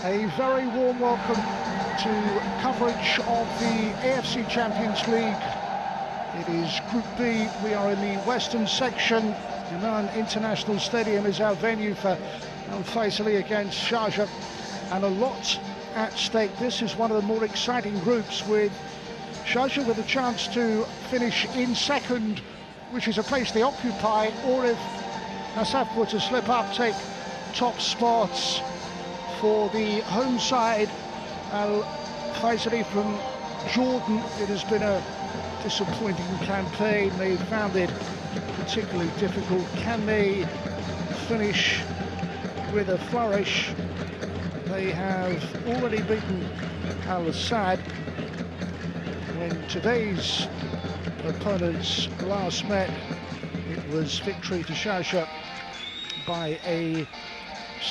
A very warm welcome to coverage of the AFC Champions League. It is Group B. We are in the western section. Oman International Stadium is our venue for Faisaly against Sharjah, and a lot at stake. This is one of the more exciting groups, with Sharjah with a chance to finish in second, which is a place they occupy, or if Nasaf were to slip up, take top spots. For the home side, Faisaly from Jordan, it has been a disappointing campaign. They found it particularly difficult. Can they finish with a flourish? They have already beaten Al Assad when today's opponents last met. It was victory to Sharjah by a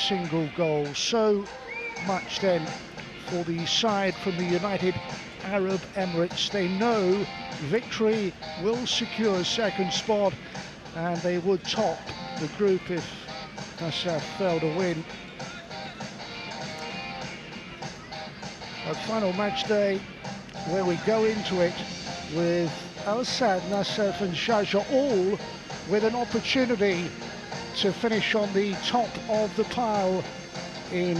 single goal. So much then for the side from the United Arab Emirates. They know victory will secure second spot, and they would top the group if Nasaf failed to win. A final match day where we go into it with Al Assad, Nasaf and Sharjah all with an opportunity to finish on the top of the pile in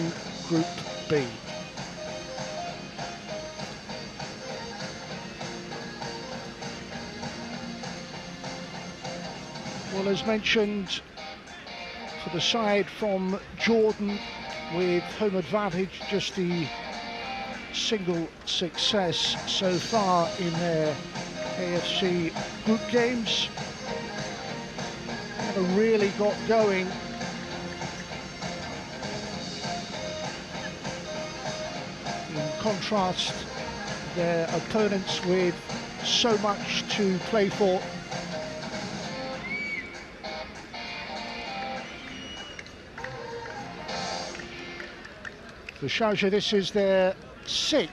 Group B. Well, as mentioned, for the side from Jordan, with home advantage, just the single success so far in their AFC group games. Never really got going. In contrast, their opponents with so much to play for. For Sharjah, this is their 6th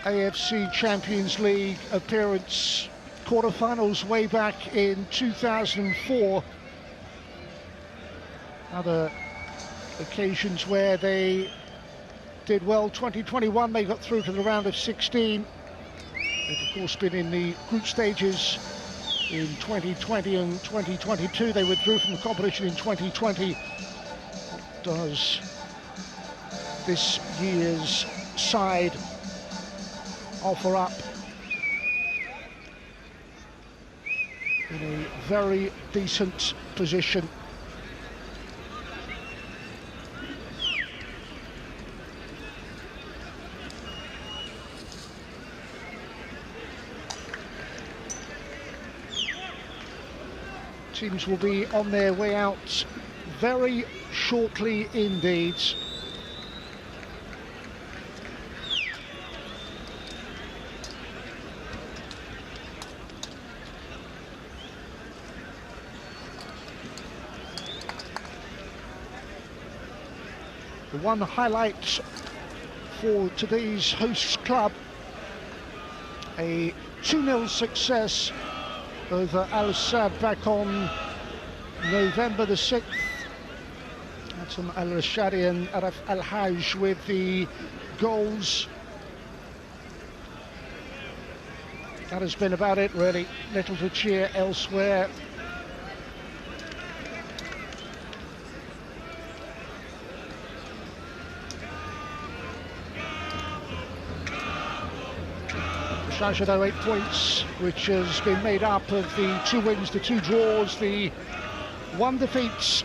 AFC Champions League appearance. Quarterfinals way back in 2004. Other occasions where they did well. 2021 they got through to the round of 16. They've of course been in the group stages in 2020 and 2022. They withdrew from the competition in 2020. What does this year's side offer up? In a very decent position. Teams will be on their way out very shortly indeed. The one highlight for today's host club, a 2-0 success over Al Assad back on November the 6th. Atam Al-Rashadi and Araf Al-Hajj with the goals. That has been about it really, little to cheer elsewhere. Sharjah though 8 points, which has been made up of the 2 wins, the 2 draws, the 1 defeat.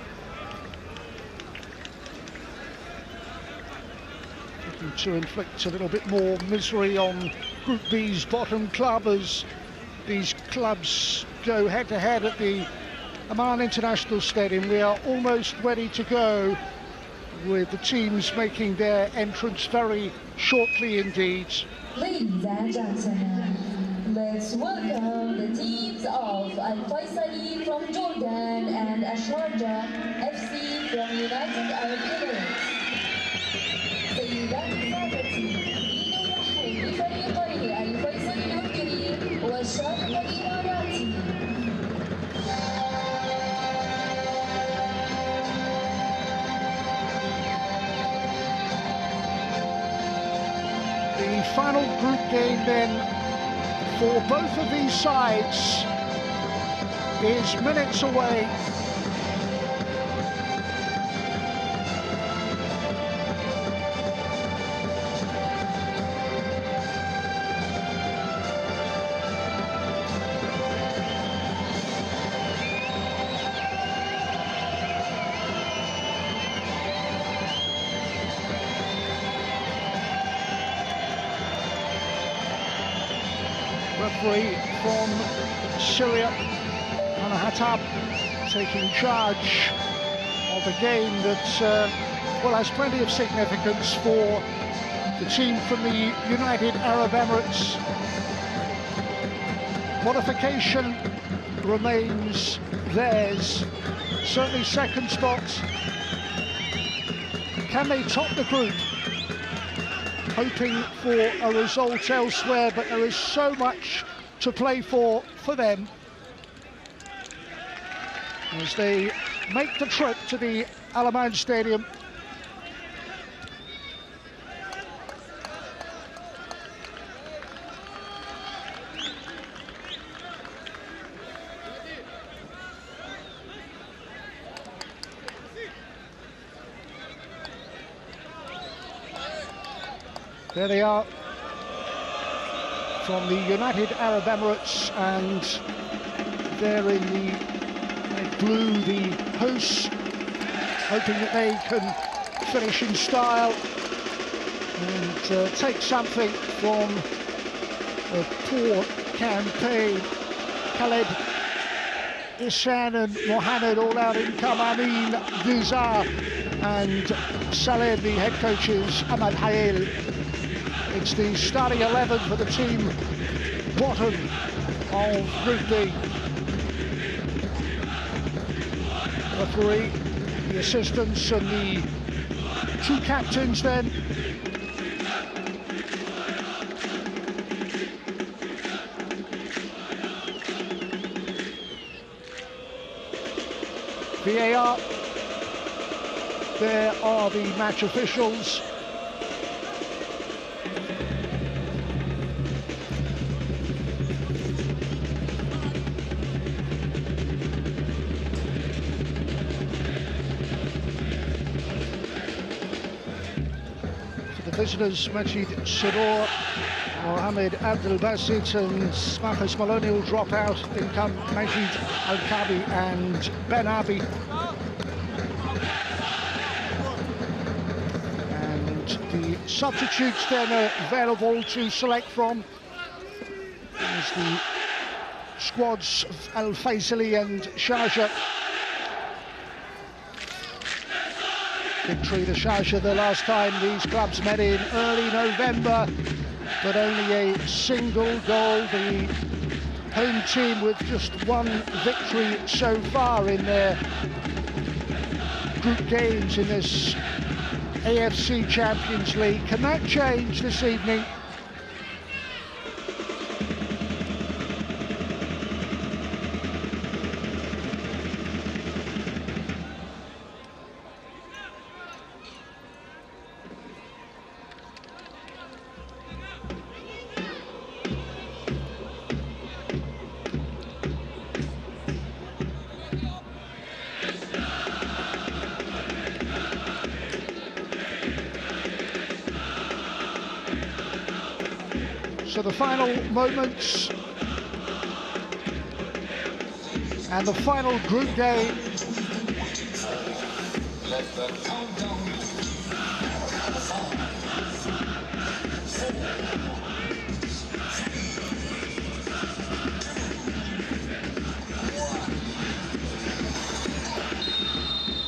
Looking to inflict a little bit more misery on Group B's bottom club as these clubs go head to head at the Oman International Stadium. We are almost ready to go, with the teams making their entrance very shortly indeed. Ladies and gentlemen, let's welcome the teams of Faisaly from Jordan and Sharjah FC from United Arab Emirates. سيدات سادتي، نرحب بفريقي الفيصلي الأردني والشارقة الإماراتي. final group game then for both of these sides is minutes away. Referee from Syria, Hatab, taking charge of a game that well, has plenty of significance for the team from the United Arab Emirates. Qualification remains theirs, certainly second spot. Can they top the group? Hoping for a result elsewhere, but there is so much to play for them as they make the trip to the Al Aman Stadium. There they are from the United Arab Emirates, and they're in the blue, the hosts, hoping that they can finish in style and take something from a poor campaign. Khaled, Ihsan and Mohammed all out in come. Amin, Guzar and Saleh, the head coaches, Ahmad Hayel. It's the starting 11 for the team bottom of Group B. Referee, the assistants and the two captains then. VAR, there are the match officials. Visitors, Majid Sidor, Mohamed Abdel Basit and Marcus Maloney will drop out. In come Majid Al-Kabi and Ben Abi. And the substitutes then are available to select from. There's the squads of Al-Faisaly and Sharjah. Victory to Sharjah the last time these clubs met in early November, but only a single goal. The home team with just one victory so far in their group games in this AFC Champions League. Can that change this evening? So the final moments and the final group game.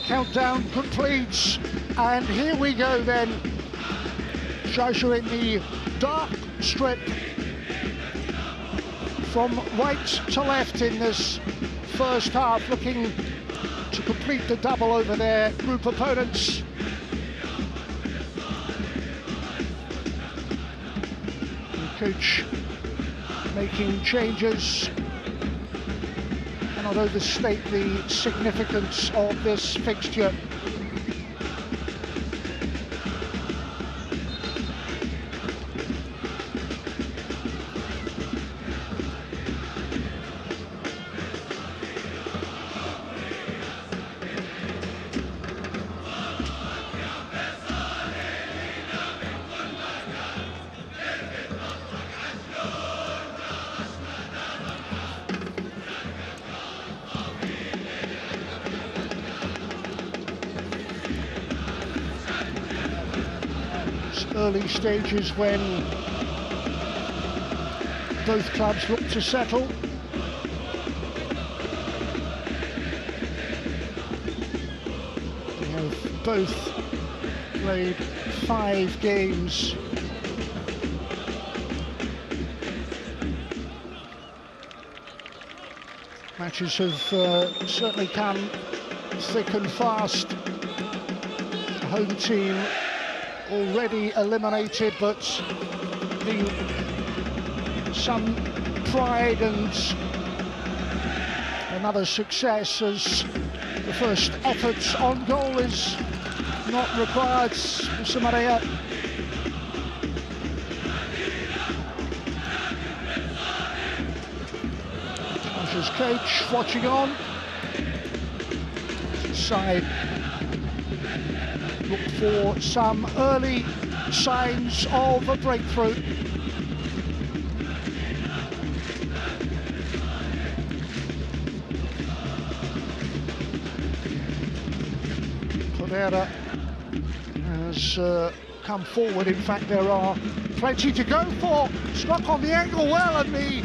Countdown completes, and here we go then. Sharjah in the dark strip from right to left in this first half, looking to complete the double over their group opponents. The coach making changes. Cannot overstate the significance of this fixture. early stages when both clubs look to settle. They have both played 5 games. Matches have certainly come thick and fast. The home team already eliminated, but some pride and another success as the first effort on goal is not required. Samaria. Sharjah's coach watching on. Side look for some early signs of a breakthrough. Pereira has come forward. In fact, there are plenty to go for. Struck on the angle well, and the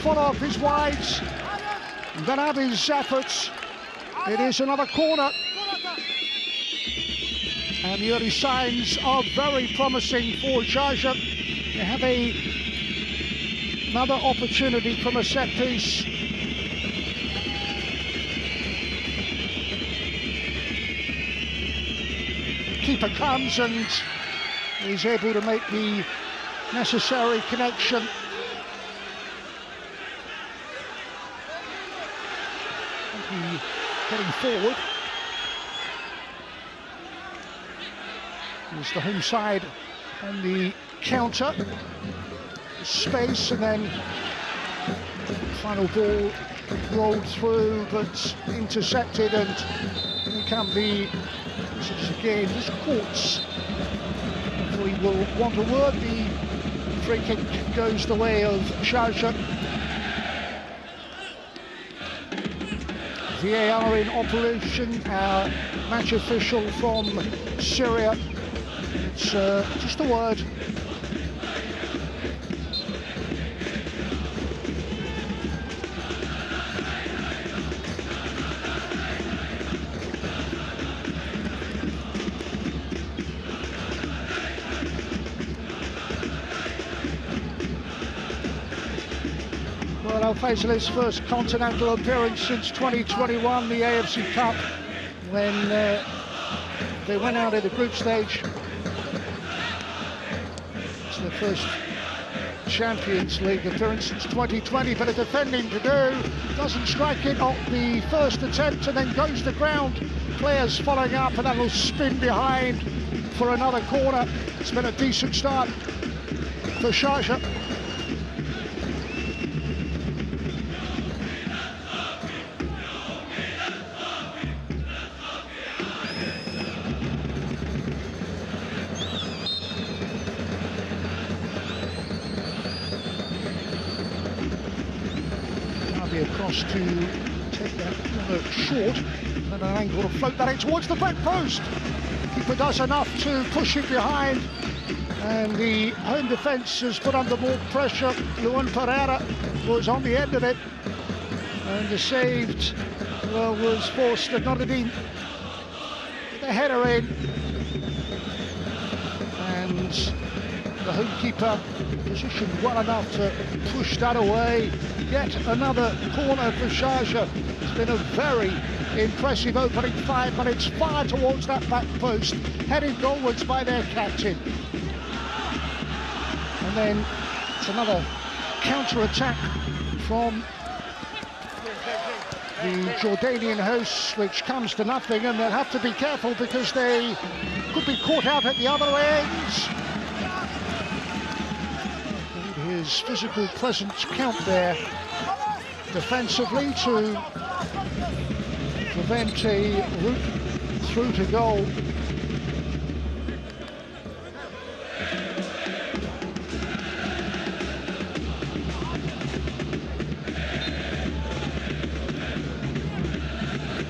follow-up is wide. Benabi's efforts. It is another corner. And the early signs are very promising for Sharjah. They have another opportunity from a set piece. Keeper comes and is able to make the necessary connection. Getting forward. Here's the home side on the counter. Space, and then final ball rolled through but intercepted, and it can be again just caught. We will want a word. The free kick goes the way of Sharjah. VAR in operation. Our match official from Syria. It's just a word. Well, Faisaly's first continental appearance since 2021, the AFC Cup, when they went out in the group stage. It's their first Champions League appearance since 2020, but a defending to do. Doesn't strike it on the first attempt and then goes to ground. Players following up, and that will spin behind for another corner. It's been a decent start for Sharjah. Across to take that corner short, and an angle to float that in towards the back post. Keeper does enough to push it behind, and the home defence has put under more pressure. Luan Pereira was on the end of it, and the saved was forced to Nordin. The header in, and the home keeper positioned well enough to push that away. Yet another corner for Sharjah. It's been a very impressive opening 5 minutes, far towards that back post, headed goalwards by their captain. And then it's another counter-attack from the Jordanian hosts, which comes to nothing, and they'll have to be careful because they could be caught out at the other end. His physical presence count there defensively to prevent a route through to goal.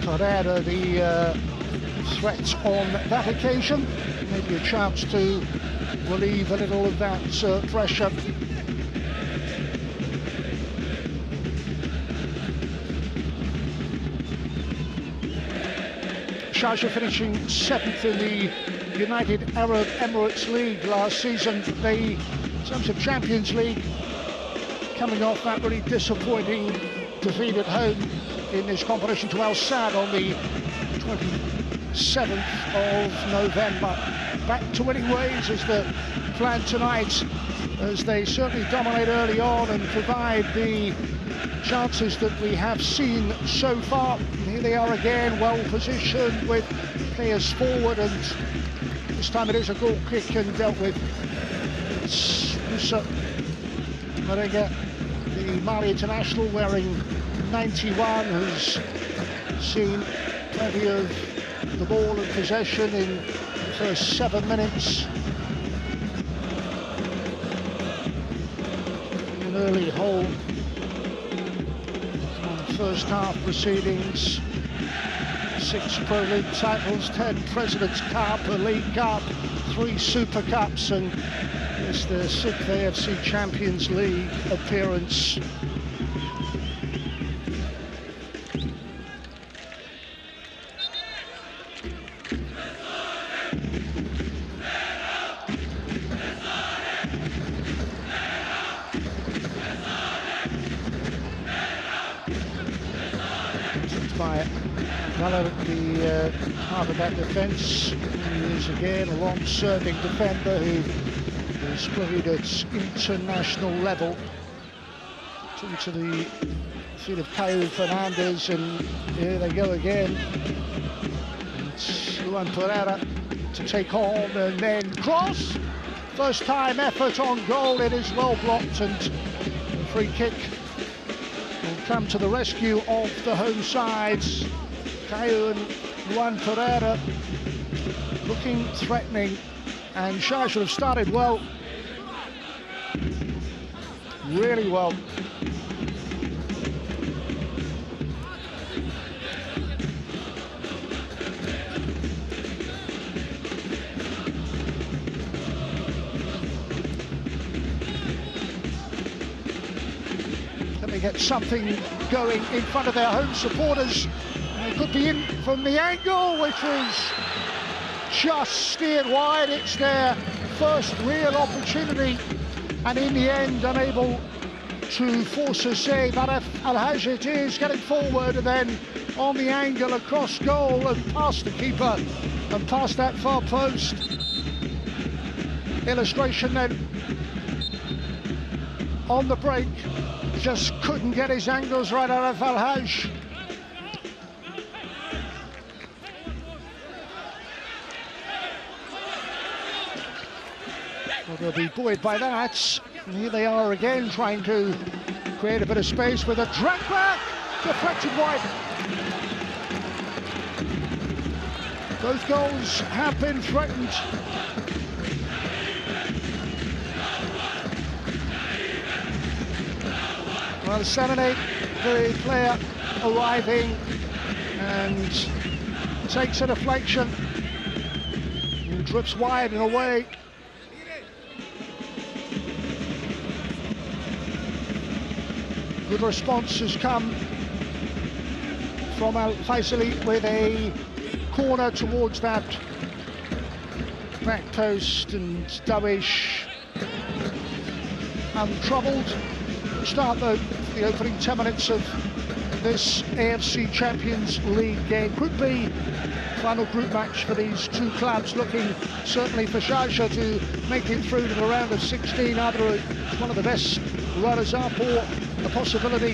Pereira the threat on that occasion, maybe a chance to relieve a little of that pressure. Sharjah finishing 7th in the United Arab Emirates League last season. They, in terms of Champions League, coming off that really disappointing defeat at home in this competition to Al Sadd on the 27th of November. Back to winning ways is the plan tonight, as they certainly dominate early on and provide the chances that we have seen so far. Here they are again, well positioned with players forward, and this time it is a goal kick and dealt with. It's the Mali international, wearing 91, who's seen plenty of the ball and possession in the first 7 minutes. An early hold on first half proceedings. 6 Pro League titles, 10 President's Cup, a League Cup, 3 Super Cups, and it's the 6th AFC Champions League appearance. By Gallo at the heart of that defence. He is again a long-serving defender who has played at international level. To the feet of Caio Fernandez, and here they go again. It's Luan Pereira to take on and then cross. First time effort on goal, it is well blocked, and a free kick will come to the rescue of the home sides. Caio and Luan Pereira looking threatening, and Sharjah have started well, really well. Get something going in front of their home supporters. It could be in from the angle, which is just steered wide. It's their first real opportunity, and in the end unable to force a save. Aref Al-Hajj it is, getting forward and then on the angle across goal and past the keeper and past that far post. Illustration then on the break. Just couldn't get his angles right, Aref Al-Hajj. Well, they'll be buoyed by that. And here they are again, trying to create a bit of space with a drag back, deflected wide. Both goals have been threatened. Well, Saturday, the player arriving and takes a deflection and drips wide and away. Good response has come from Faisaly with a corner towards that back post, and Dawish untroubled. Start the opening 10 minutes of this AFC Champions League game. Group B, final group match for these two clubs, looking certainly for Sharjah to make it through to the round of 16, either as one of the best runners-up or the possibility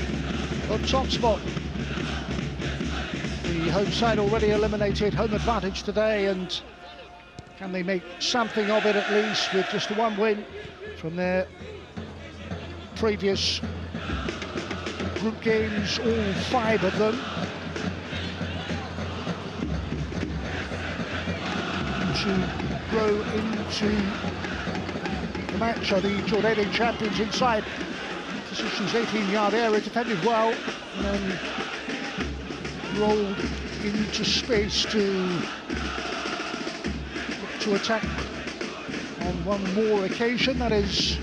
of top spot. The home side already eliminated, home advantage today, and can they make something of it at least with just one win from their previous group games, all 5 of them. To grow into the match are the Jordanian champions inside positions, 18-yard area, defended well, and then rolled into space to attack on one more occasion. That is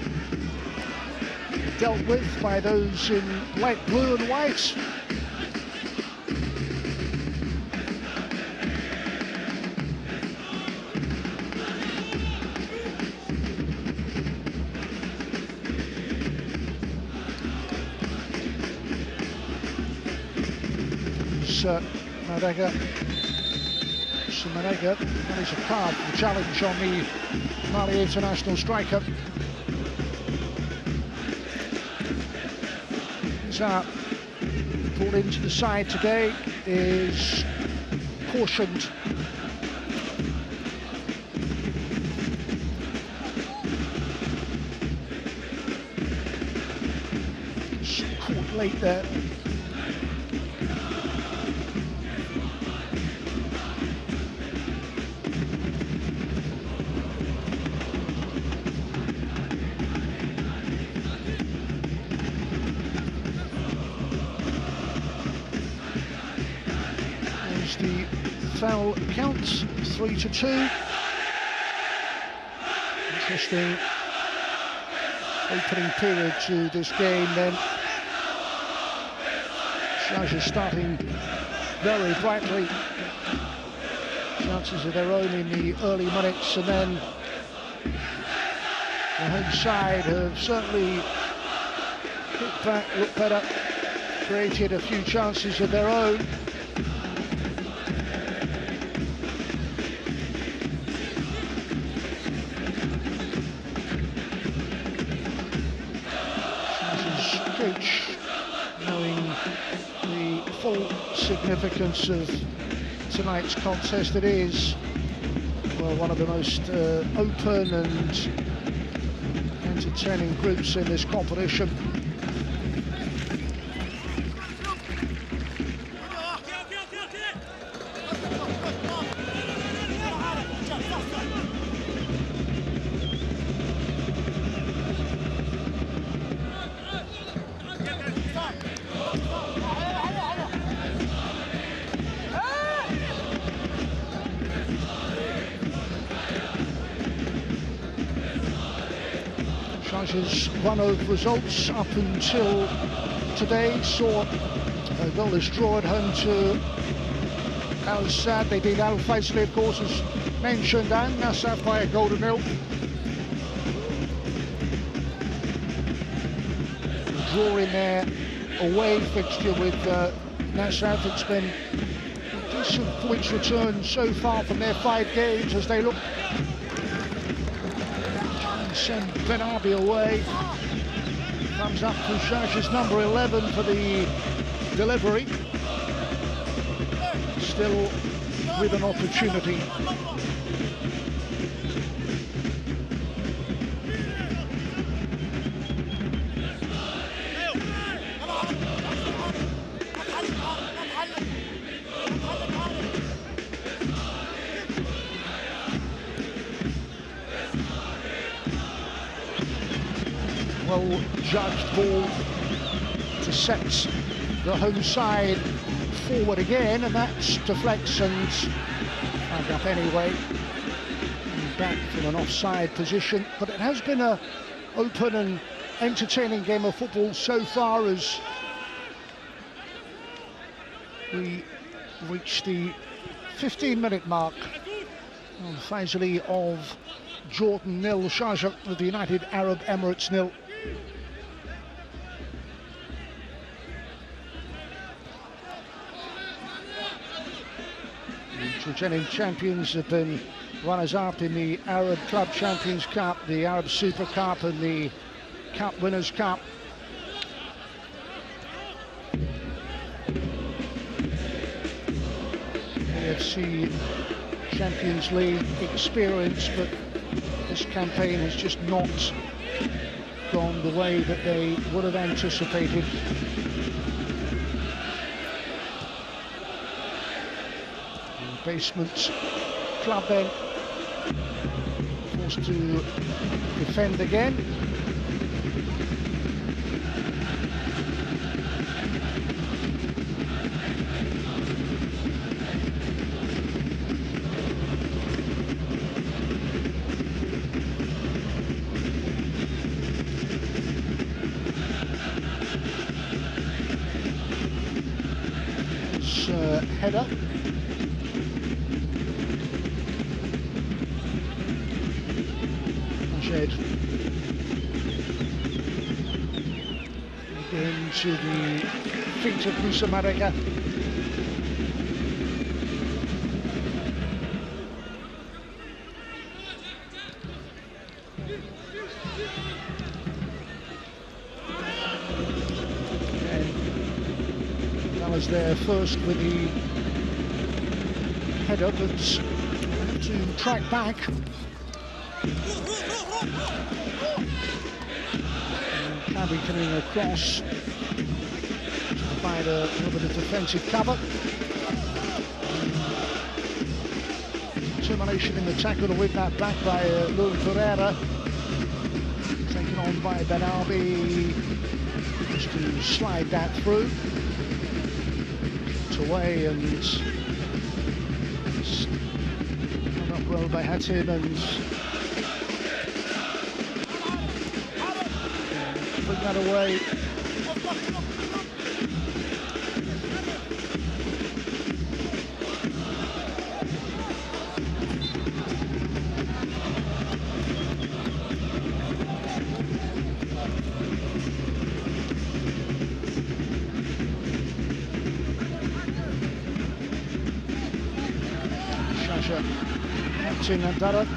dealt with by those in light blue and white. Marega, that is a card for the challenge on the Mali international striker. Zah, brought into the side today, is cautioned. Just caught late there. The foul counts 3-2. Interesting opening period to this game then. Sharjah starting very brightly. Chances of their own in the early minutes, and then the home side have certainly looked back, looked better, created a few chances of their own. Knowing the full significance of tonight's contest, it is, well, one of the most open and entertaining groups in this competition. Sharjah's run of results up until today saw a goalless draw at home to Al Sadd. They beat Al Faisaly, of course, as mentioned, and Nasaf by a goal to nil. Draw in their away fixture with Nasaf. It's been a decent points return so far from their 5 games as they look send Benabi away. Comes up to Sharjah's number 11 for the delivery. Still with an opportunity. Well judged ball to set the home side forward again, and that deflects and flagged up anyway. And back from an offside position, but it has been a open and entertaining game of football so far as we reach the 15-minute mark. Faisaly of Jordan 0, Sharjah of the United Arab Emirates 0. The returning champions have been runners-up in the Arab Club Champions Cup, the Arab Super Cup and the Cup Winners' Cup. AFC Champions League experience, but this campaign has just not gone the way that they would have anticipated. The basement club then forced to defend again. cross header. Majed again to the feet of Musa Marega. There first with the header, but have to track back. Cabby coming across to provide a little bit of defensive cover. Determination in the tackle to win that back by Luan Pereira. Taken on by Benabi, just to slide that through. Away and up well by Hatim and bring that away. Captain Andara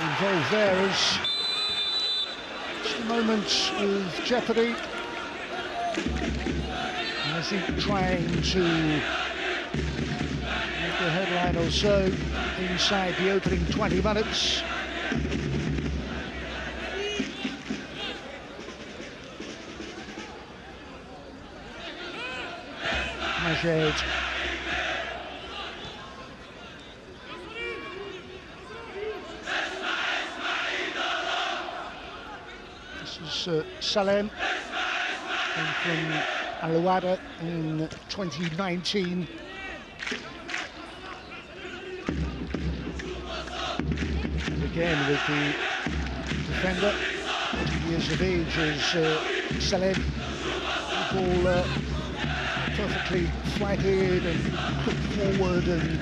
involved there as just a moment of jeopardy. And I think trying to make a headline or so inside the opening 20 minutes. Majed. Salem from Al-Wada in 2019. And again with the defender, 40 years of age, is Salem. Ball perfectly flighted and put forward and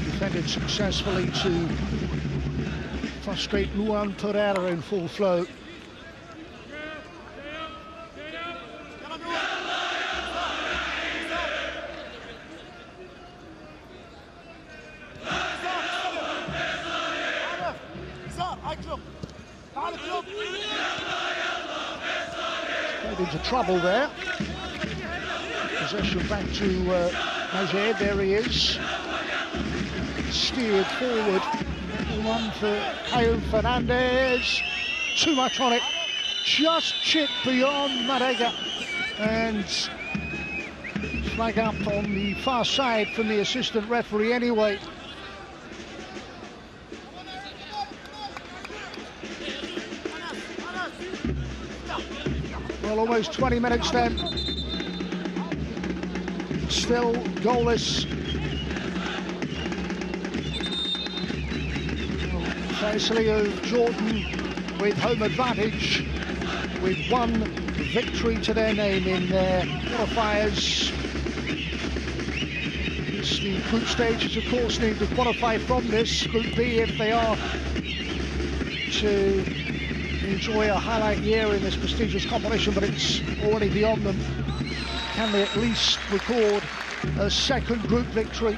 defended successfully to frustrate Luan Pereira in full flow. Into trouble there. Possession back to Majed. There he is. Steered forward. One for Caio Fernandez. Too much on it. Just chipped beyond Marega. And flag up on the far side from the assistant referee anyway. Well, almost 20 minutes then. Still goalless. Faisaly of Jordan with home advantage, with one victory to their name in their qualifiers. It's the group stages, of course, need to qualify from this Group B if they are to enjoy a highlight year in this prestigious competition, but it's already beyond them. Can they at least record a second group victory?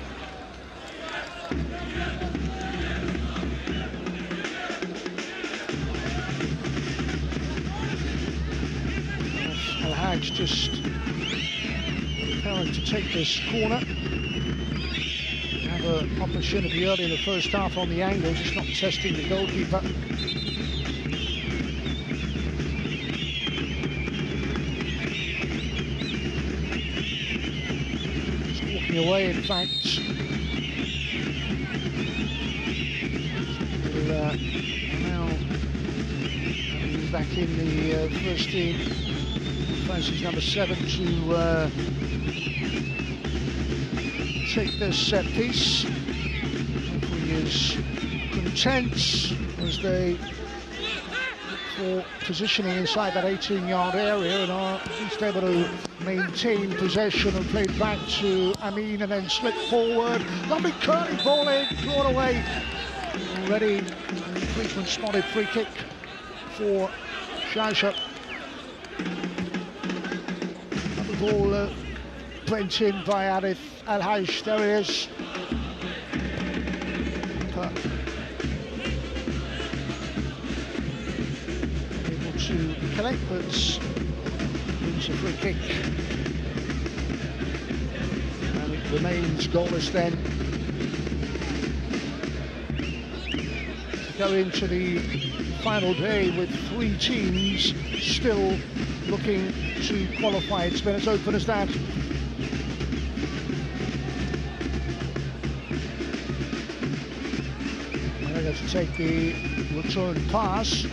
Al-Hajj just preparing to take this corner. Have an opportunity early in the first half on the angle, just not testing the goalkeeper. Away, in fact. Now back in the first team. Francis number 7 to take this set piece. Hopefully is content as they look for positioning inside that 18-yard area and are at least able to maintain possession and played back to Amin and then slipped forward. Lovely curling ball in, drawn away. Already, policeman spotted free kick for Sharjah. The ball went in by Arif Al-Hajj. There he is. Able to collect, but it's a free kick. And it remains goalless then. To go into the final day with 3 teams still looking to qualify. It's been as open as that. To take the return pass,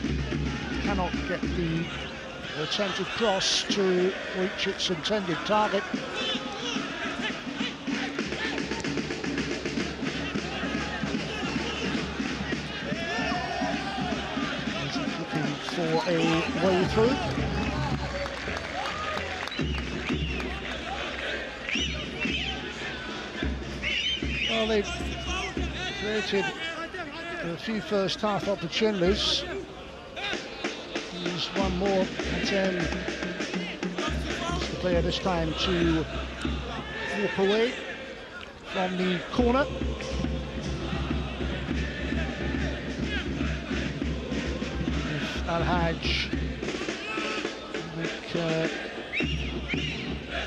cannot get the attempted cross to reach its intended target. Looking for a way through. Well, they've created a few first half opportunities. There's one more attempt. The player this time to walk away from the corner. If Al-Hajj make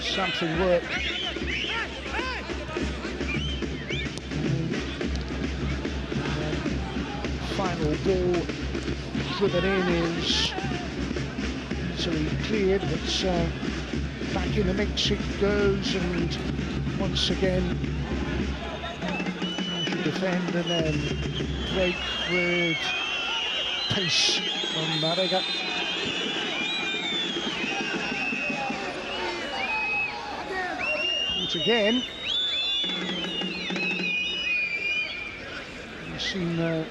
something work. Final ball driven in is easily cleared, but back in the mix it goes, and once again trying to defend and then break with pace from Marega. Once again, we've seen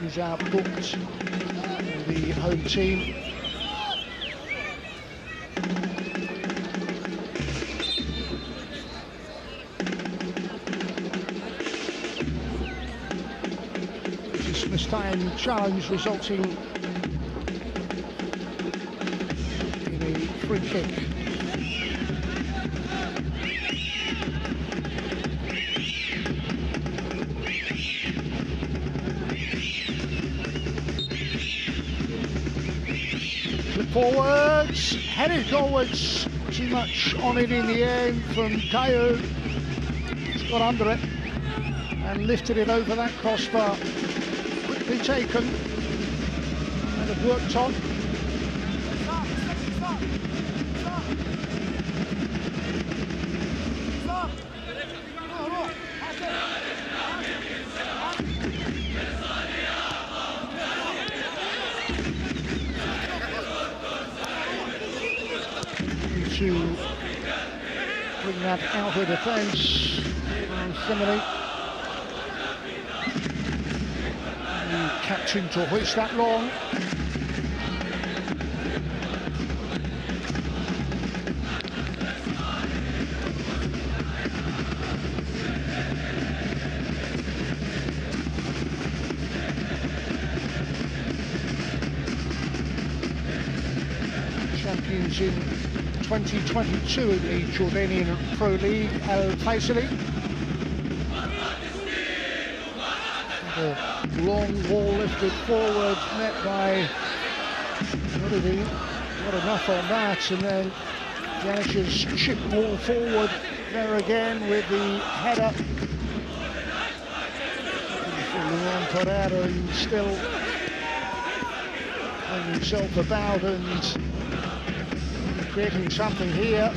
is outbooked for the home team. This time challenge resulting in a free kick. Forwards, headed goalwards, too much on it in the end from Kayo. He's got under it and lifted it over that crossbar. Quickly taken and have worked on. To bring that out of defence from Faisaly. Captain to hoist that long. Champions in 2022 in the Jordanian Pro League, Faisaly. A long ball lifted forward, met by Roddy. Got enough on that, and then Janish's chip ball forward there again with the header. Leon Torrado still playing himself about and creating something here.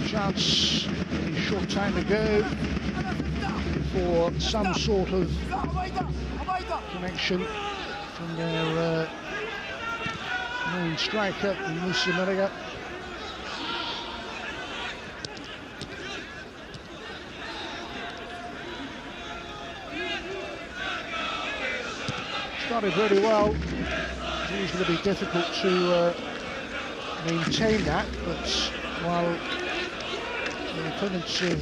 Chance, a short time to go, for some sort of connection from their main striker, Musa Mariga. started really well. It's always going to be difficult to maintain that, but while the opponents have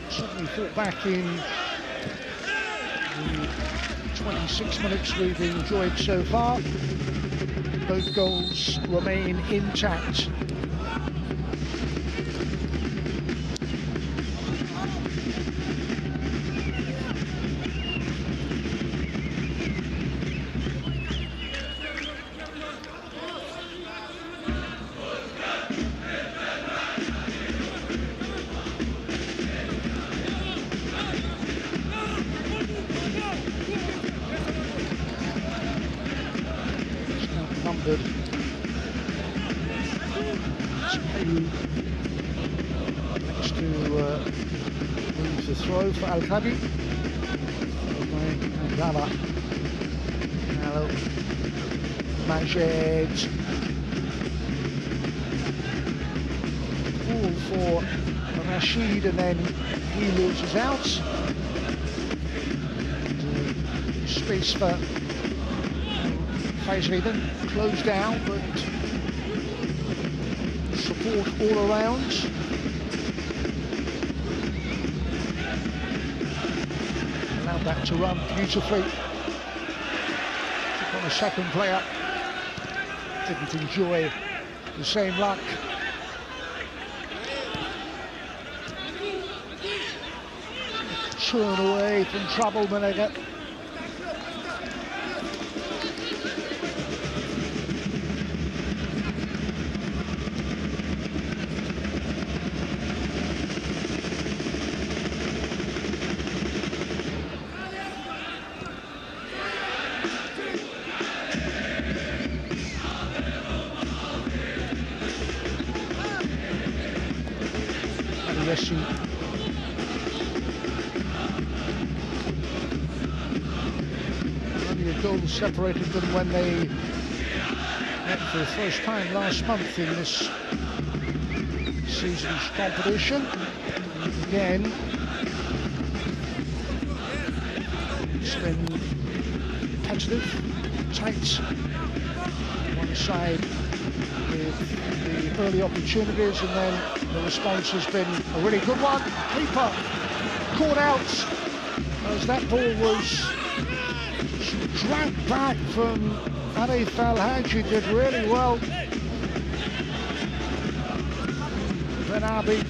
certainly fought back in the 26 minutes we've enjoyed so far, both goals remain intact. Next to move the throw for Al-Khadi. Hello. Majed. Ball for Rashid, and then he loses out. Space for Faisaly, then closed down, but support all around. Allowed that to run beautifully. Took on a second player. Didn't enjoy the same luck. Turn away from trouble, Menega. Only a goal separated them when they met for the first time last month in this season's competition. Again, it's been competitive, tight. One side with the early opportunities, and then the response has been a really good one. Keeper caught out as that ball was dragged back from Arif Al-Haji. Did really well. Benabi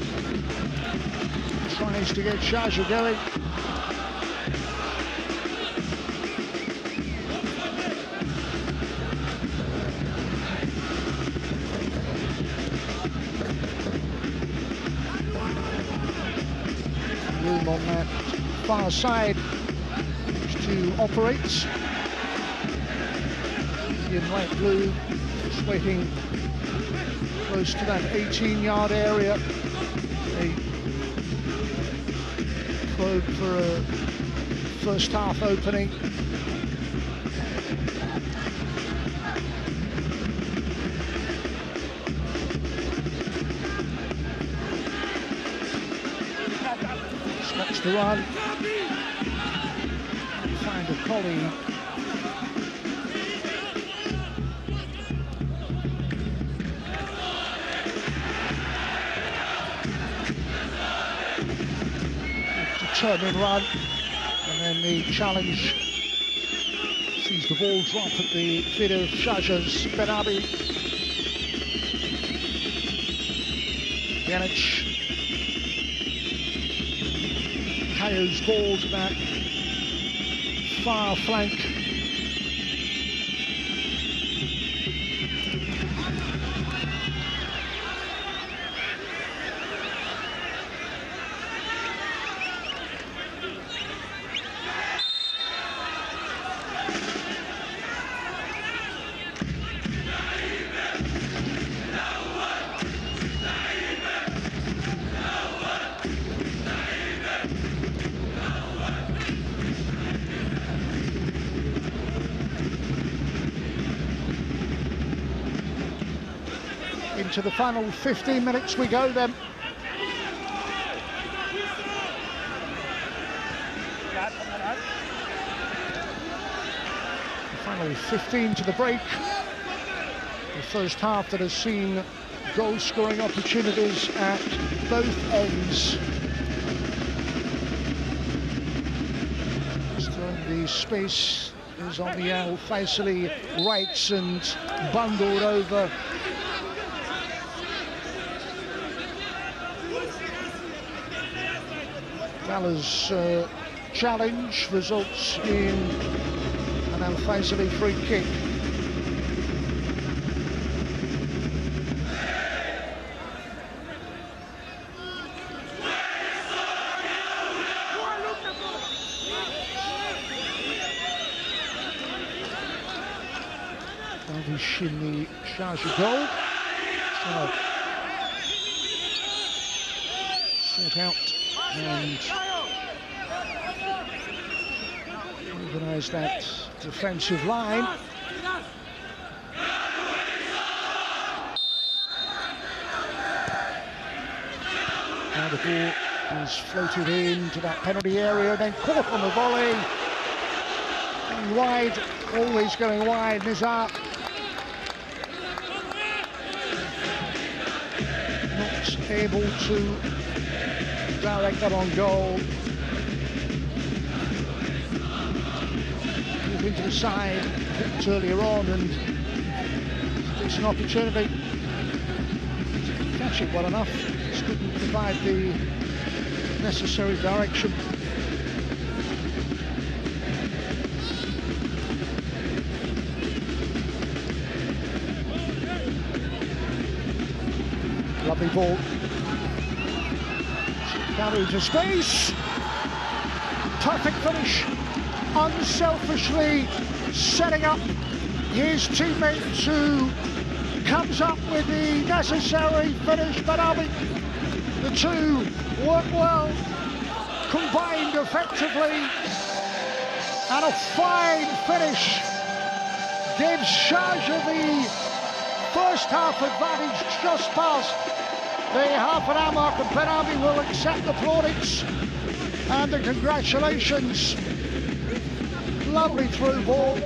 tries to get Sharjah going. On that far side to operate. In light blue, just waiting close to that 18-yard area. A probe for a first half opening. To run, find a colleague. Determined run, and then the challenge sees the ball drop at the feet of Sharjah's Benabi. Yanich. Kayo's ball to that far flank. Into the final 15 minutes we go then. The Well, 15 to the break. The first half that has seen goal-scoring opportunities at both ends. Still the space is on the Faisaly rights and bundled over. Gallagher's challenge results in an Faisaly free kick. Darvish in the Sharjah goal. Sort out and organise that defensive line. Now the ball is floated into that penalty area, then caught on the volley. Going wide, always going wide, Nizar. Not able to direct that on goal. Move into the side earlier on, and it's an opportunity to catch it well enough. Just couldn't provide the necessary direction. Lovely ball. Down into space. Perfect finish. Unselfishly setting up his teammate who comes up with the necessary finish. But the two work well, combined effectively, and a fine finish gives Sharjah the first half advantage just past the half-an-hour mark, and Ben Arbi will accept the plaudits and the congratulations. Lovely through ball,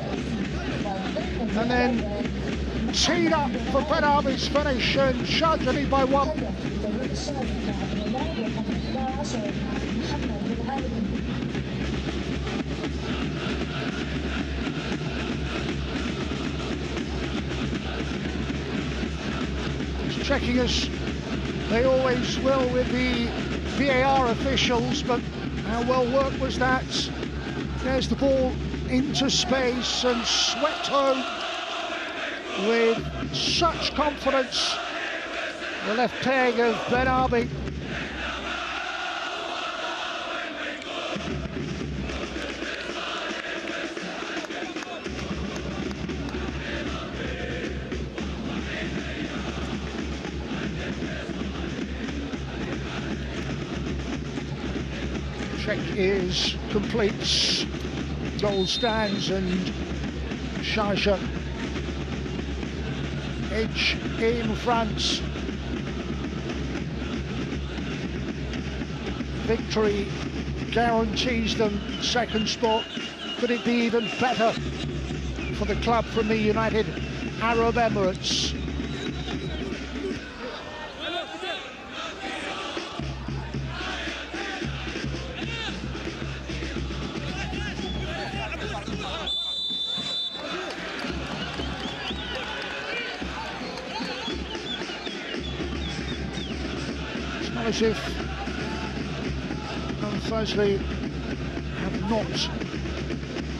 and then teed up for Ben Arbi's finish, and Sharjah lead by one. Checking us, they always will with the VAR officials, but how well worked was that? There's the ball into space and swept home with such confidence. The left peg of Ben Arbi. Check is complete. Goal stands, and Sharjah edge in front. Victory guarantees them second spot. Could it be even better for the club from the United Arab Emirates? As if Faisaly have not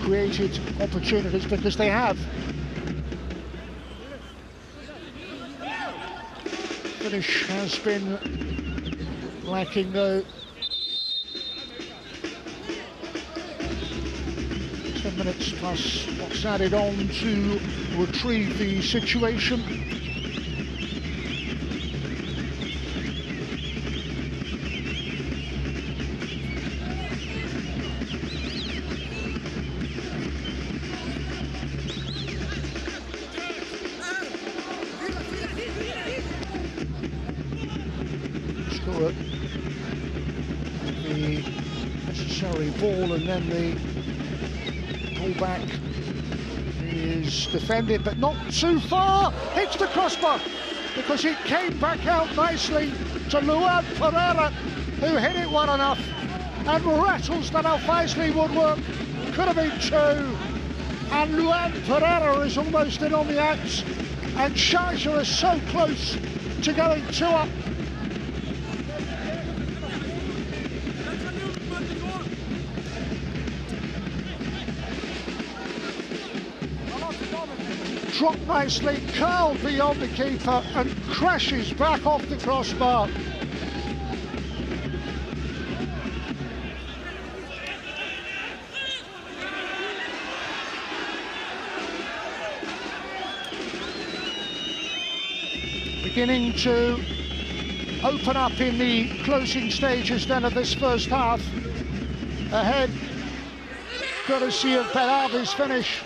created opportunities, because they have. Finish has been lacking though. 10 minutes plus what's added on to retrieve the situation. The necessary ball, and then the pull back, the is defended, but not too far. Hits the crossbar because it came back out nicely to Luan Pereira, who hit it well enough and rattles that Faisaly woodwork. Could have been two. And Luan Pereira is almost in on the act, and Sharjah is so close to going 2 up. Dropped nicely, curled beyond the keeper and crashes back off the crossbar. Beginning to open up in the closing stages then of this first half. Ahead, courtesy of Belabi's finish.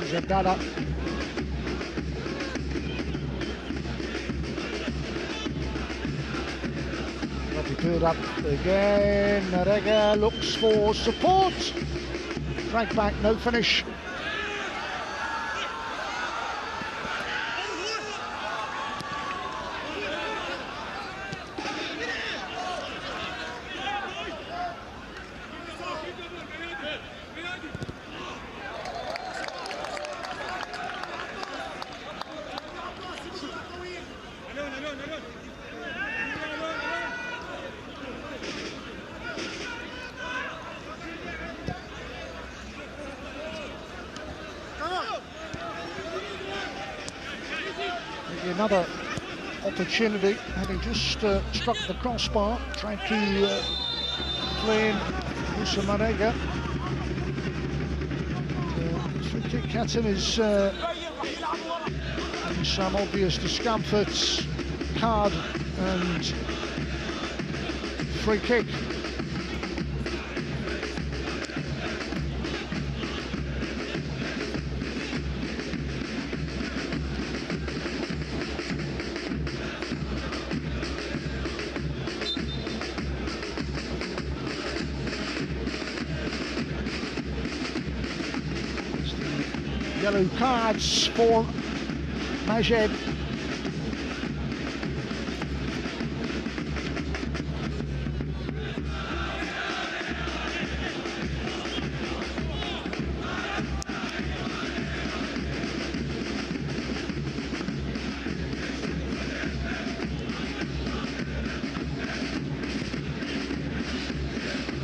Zagala. Lovely build up again. Narega looks for support. Drag back, no finish. Another opportunity, having just struck the crossbar, trying to play in Musa Marega. Free kick at him is having some obvious discomforts. Card and free kick. Yellow cards for Majed.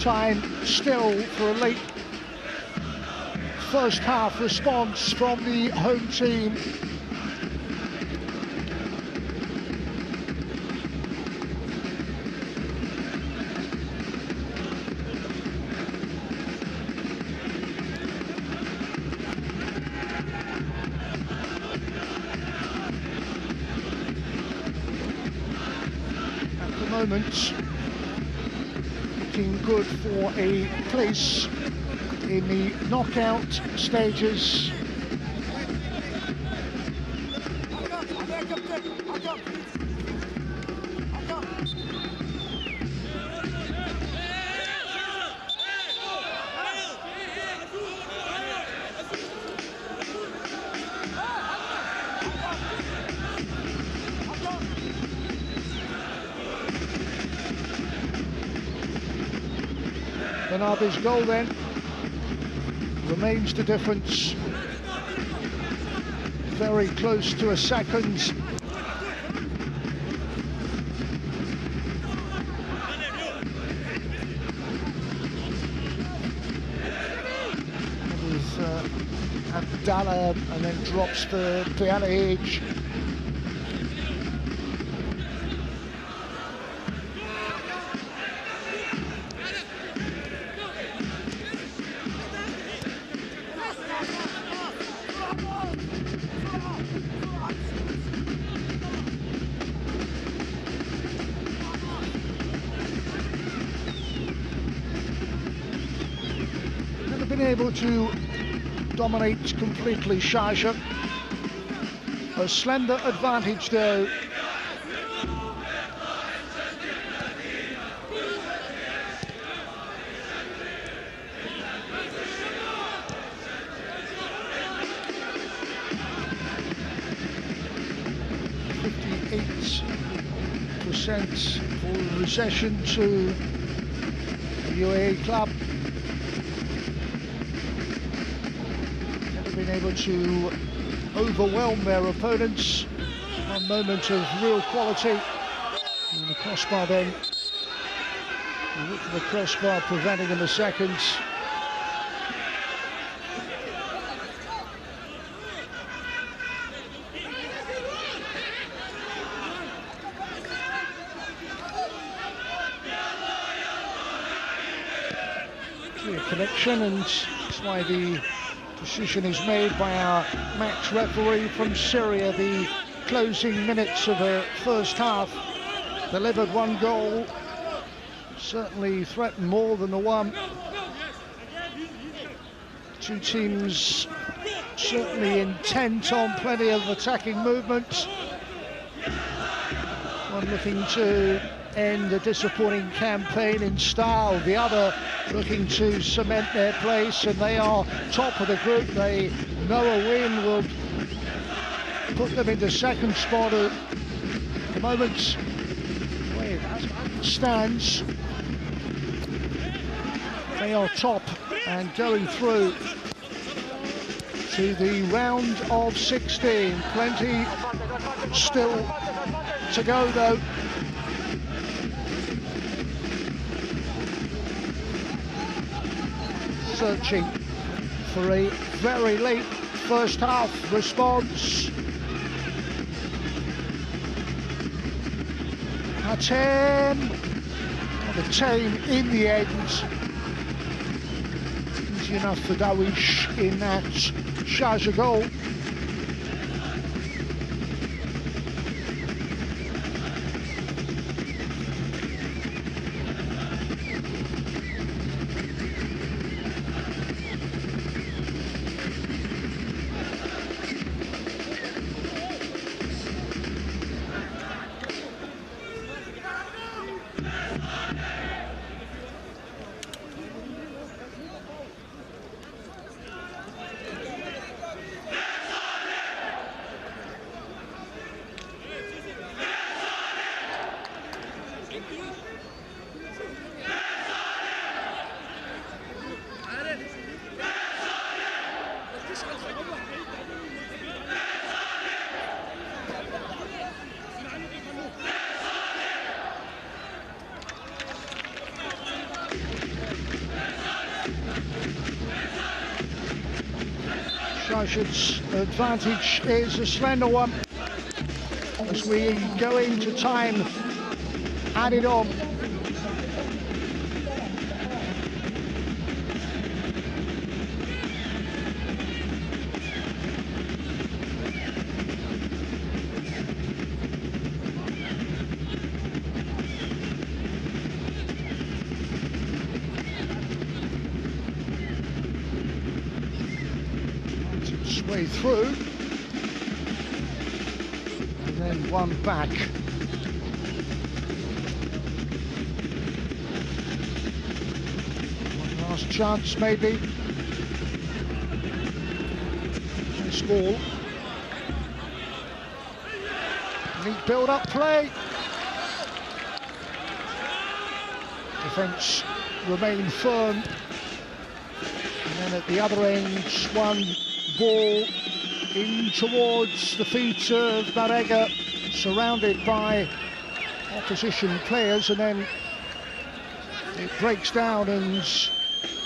Time still for a late first half response from the home team. At the moment, looking good for a place in the knockout stages. Benabi's goal then remains the difference. Very close to a second. With Abdallah, and then drops for Bialihij. able to dominate completely Sharjah. A slender advantage though. For possession to the UAE club. Never been able to overwhelm their opponents. One moment of real quality. And the crossbar then. The look for the crossbar preventing in the seconds. Connection, and that's why the decision is made by our match referee from Syria. The closing minutes of the first half delivered one goal, certainly threatened more than the one. Two teams certainly intent on plenty of attacking movements. One looking to end a disappointing campaign in style, the other looking to cement their place, and they are top of the group. They know a win will put them into second spot at the moment. The way it stands, they are top and going through to the round of 16. Plenty still to go though. Searching for a very late first half response. Hatem, the tame in the end. Easy enough for Dawish in that Sharjah goal. Sharjah's advantage is a slender one as we go into time added on. Way through, and then one back. One last chance maybe. Nice ball. Neat build-up play. Defence remain firm, and then at the other end, one ball in towards the feet of Barega, surrounded by opposition players, and then it breaks down and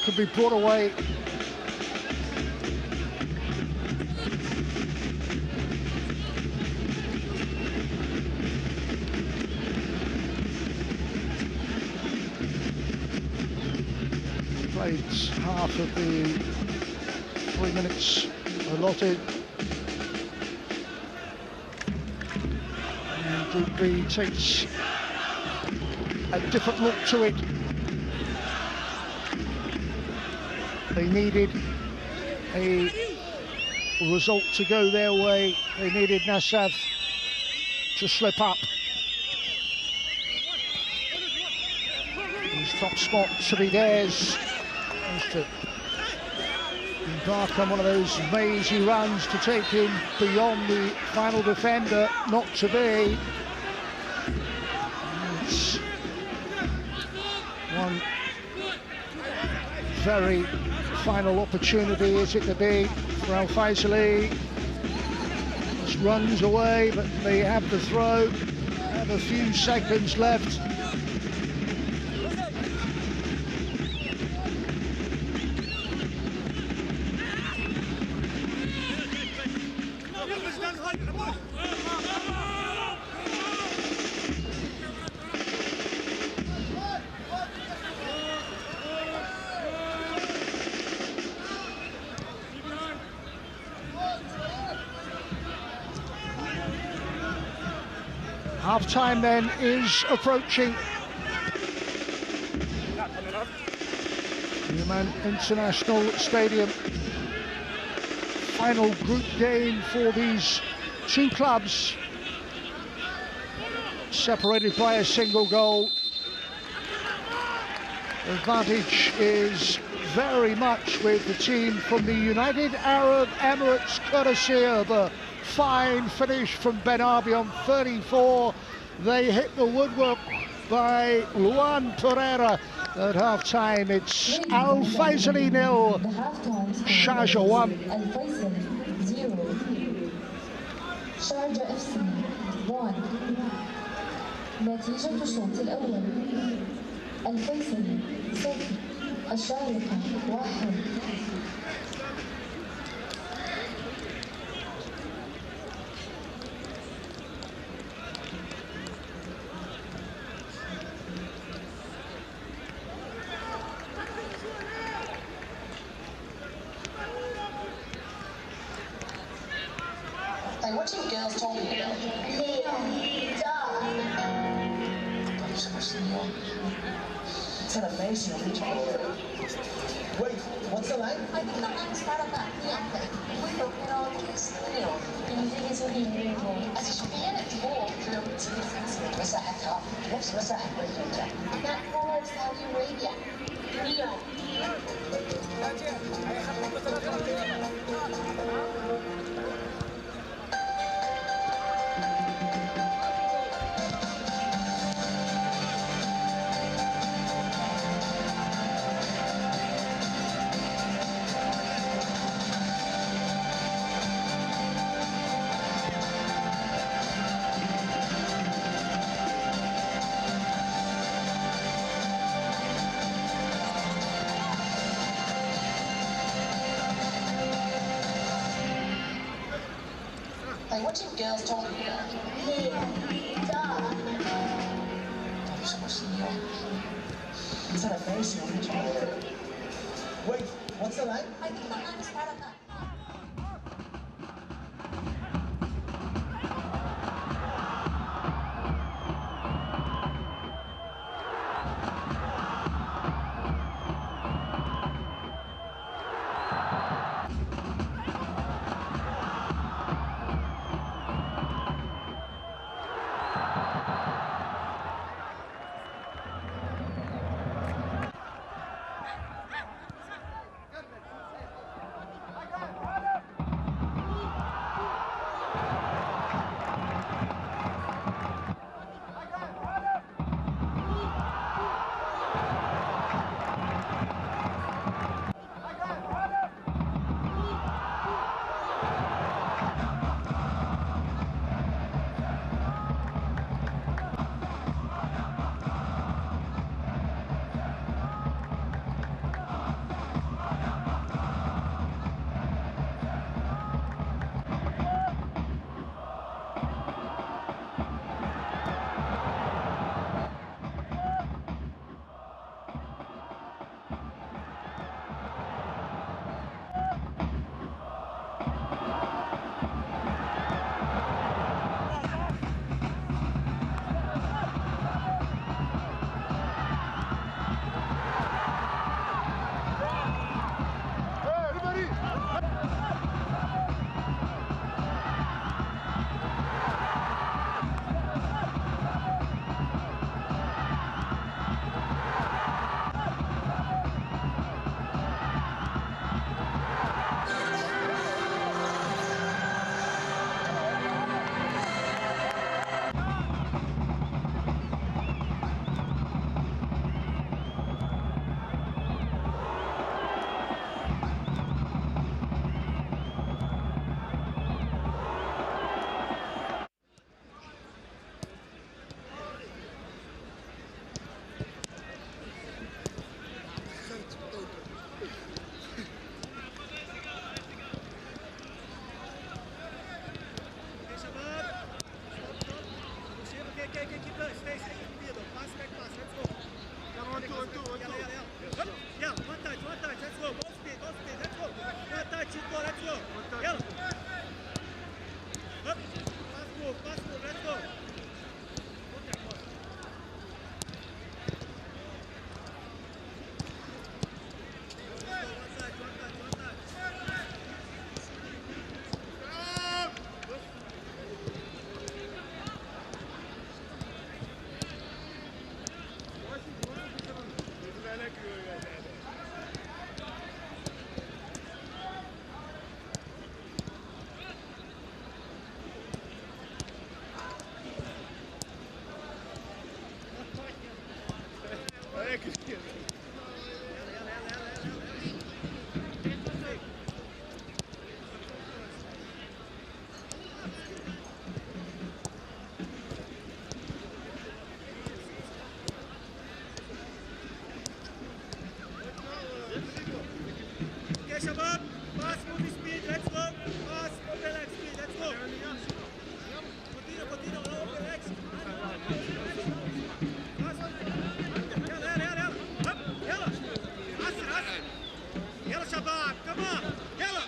could be brought away. Played half of the 3 minutes allotted. And Group B takes a different look to it. They needed a result to go their way. They needed Nassaf to slip up. His top spot to be theirs. To embark on one of those mazy runs to take him beyond the final defender, not to be. It's one very final opportunity, is it to be, for Faisaly. Just runs away, but they have the throw. Have a few seconds left. Half-time then is approaching. Newman International Stadium. Final group game for these two clubs. Separated by a single goal. The advantage is very much with the team from the United Arab Emirates, courtesy of a fine finish from Ben Arbi on 34. They hit the woodwork by Luan Torreira. At half-time, it's Al Faisaly 0, Sharjah 1. Al Faisaly 0, Sharjah FC 1. نتيجة الشوط الأول: الفيصلي 0، الشارقة 1. Hey, what you girls talking about? It's an amazing region. Wait, what's the line? مساحتها نفس مساحة بيروت. Saudi Arabia. Hey, what you girls talking about? It's an amazing region. Wait, what's the line? يا شباب باس مود سبيد ليتس جو باس مود ريلاكس سبيد ليتس جو كوتينو ريلاكس يلا يلا يلا يلا عسر عسر يلا شباب كمان يلا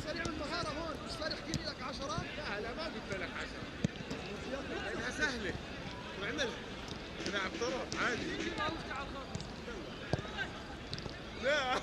سريع المهارة هون، مش صار يحكي لي لك 10؟ لا ما قلت لك 10 لانها سهلة واعملها نلعب طرف عادي لا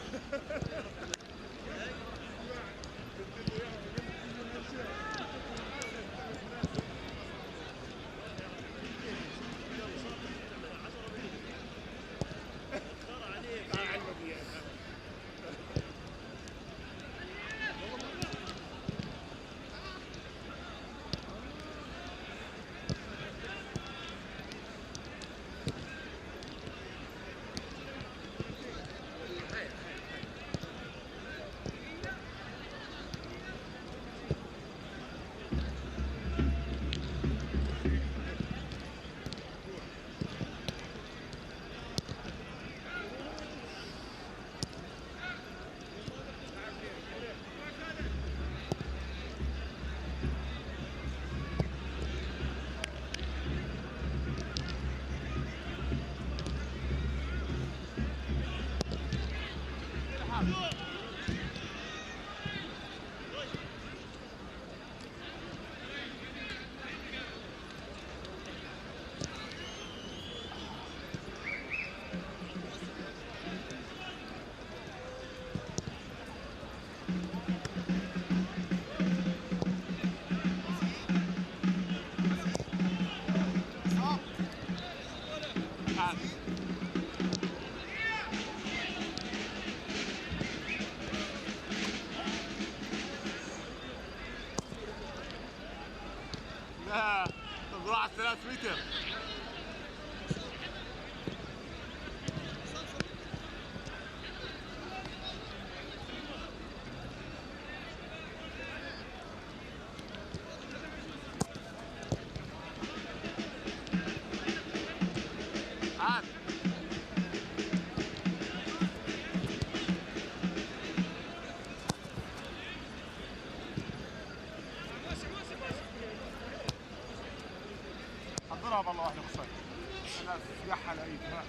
لا طب روح على 3 متر عاد حضرها بالله واحدة قصير لا تسيحها العيد ها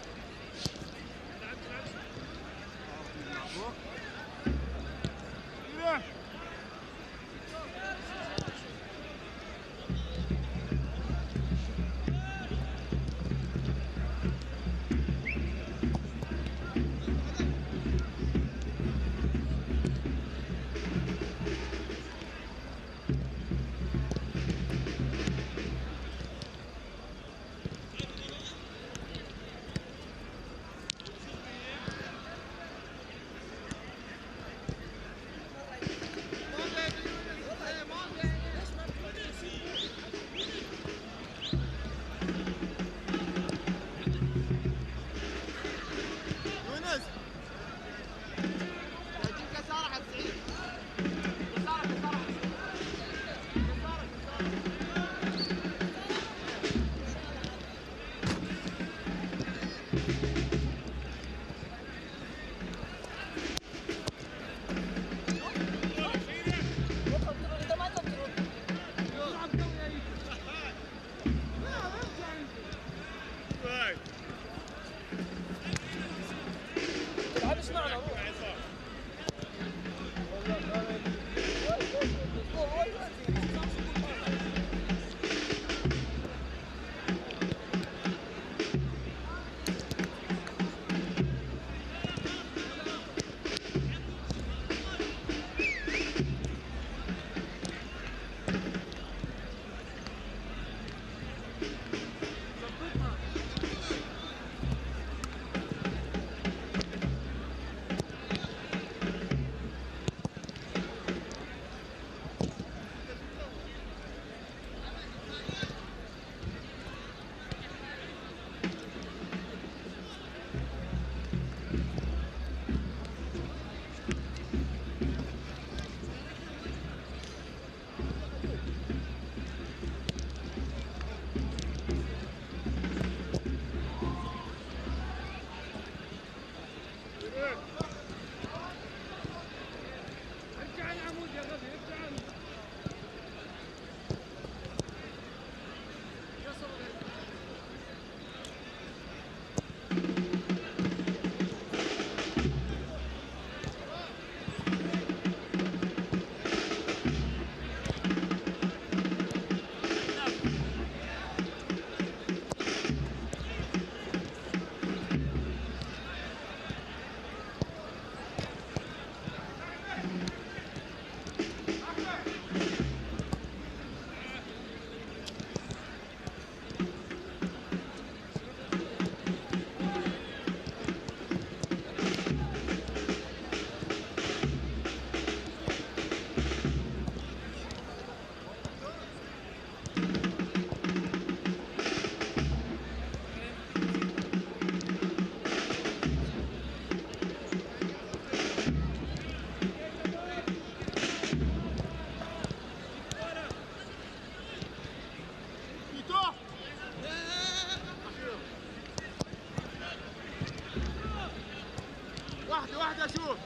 واحدة شوف.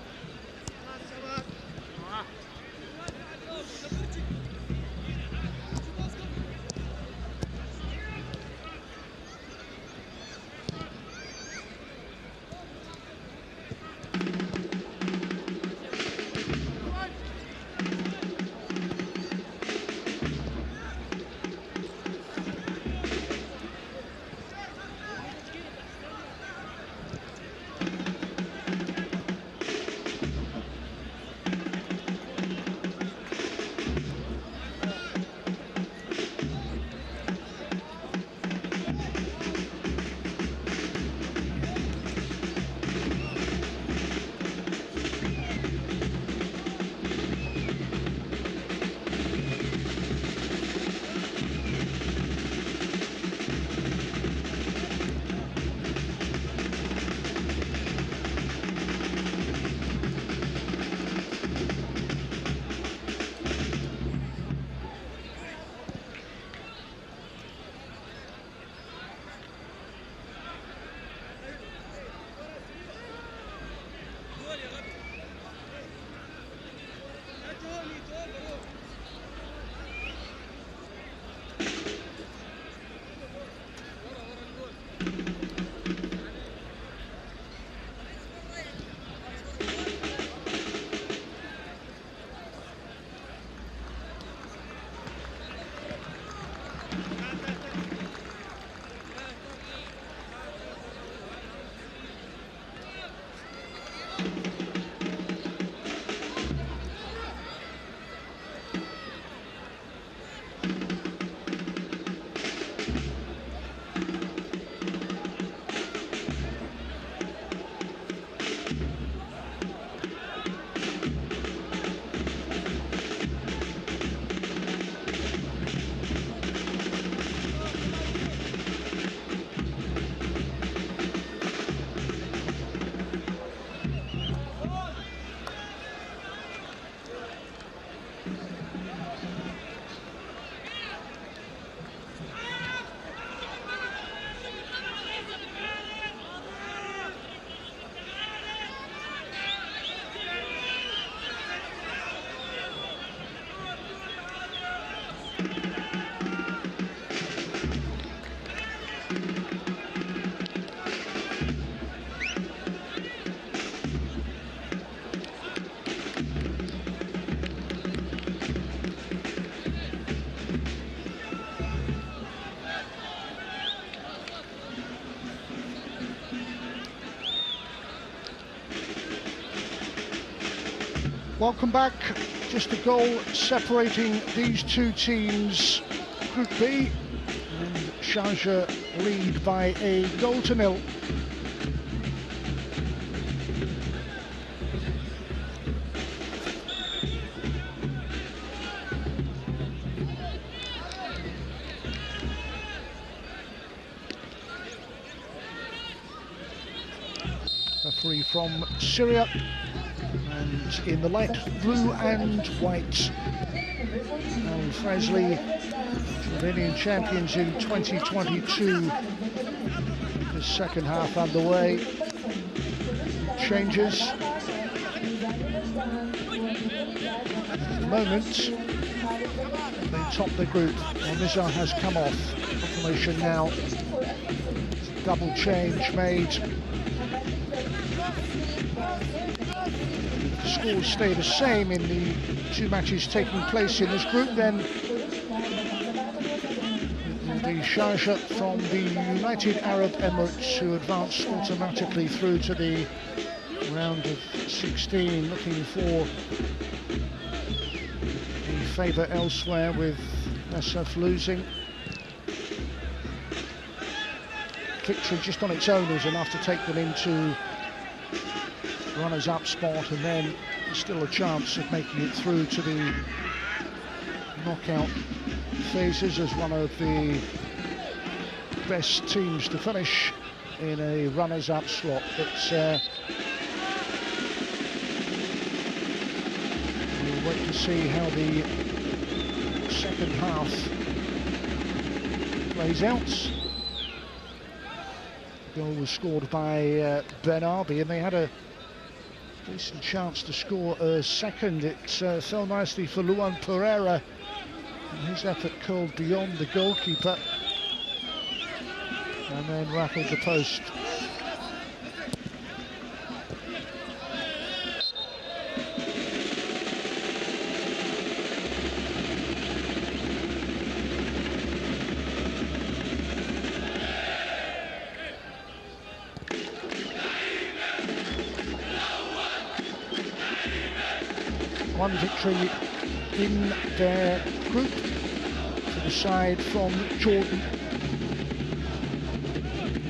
Welcome back. Just a goal separating these two teams. Group B, and Sharjah lead by a 0-0. Referee from Syria, and in the light blue and white, Faisaly, Jordanian champions in 2022. The second half underway. Changes. At the moment, they top the group. Nizar has come off. Confirmation now. Double change made. Scores stay the same in the two matches taking place in this group, then the Sharjah from the United Arab Emirates, who advanced automatically through to the round of 16, looking for a favour elsewhere with Nassaf losing. Victory just on its own is enough to take them into runners-up spot, and then still a chance of making it through to the knockout phases as one of the best teams to finish in a runners-up slot. But we'll wait to see how the second half plays out. The goal was scored by Ben Arbi, and they had a decent chance to score a second. It fell nicely for Luan Pereira, and his effort curled beyond the goalkeeper and then rattled the post. One victory in their group for the side from Jordan.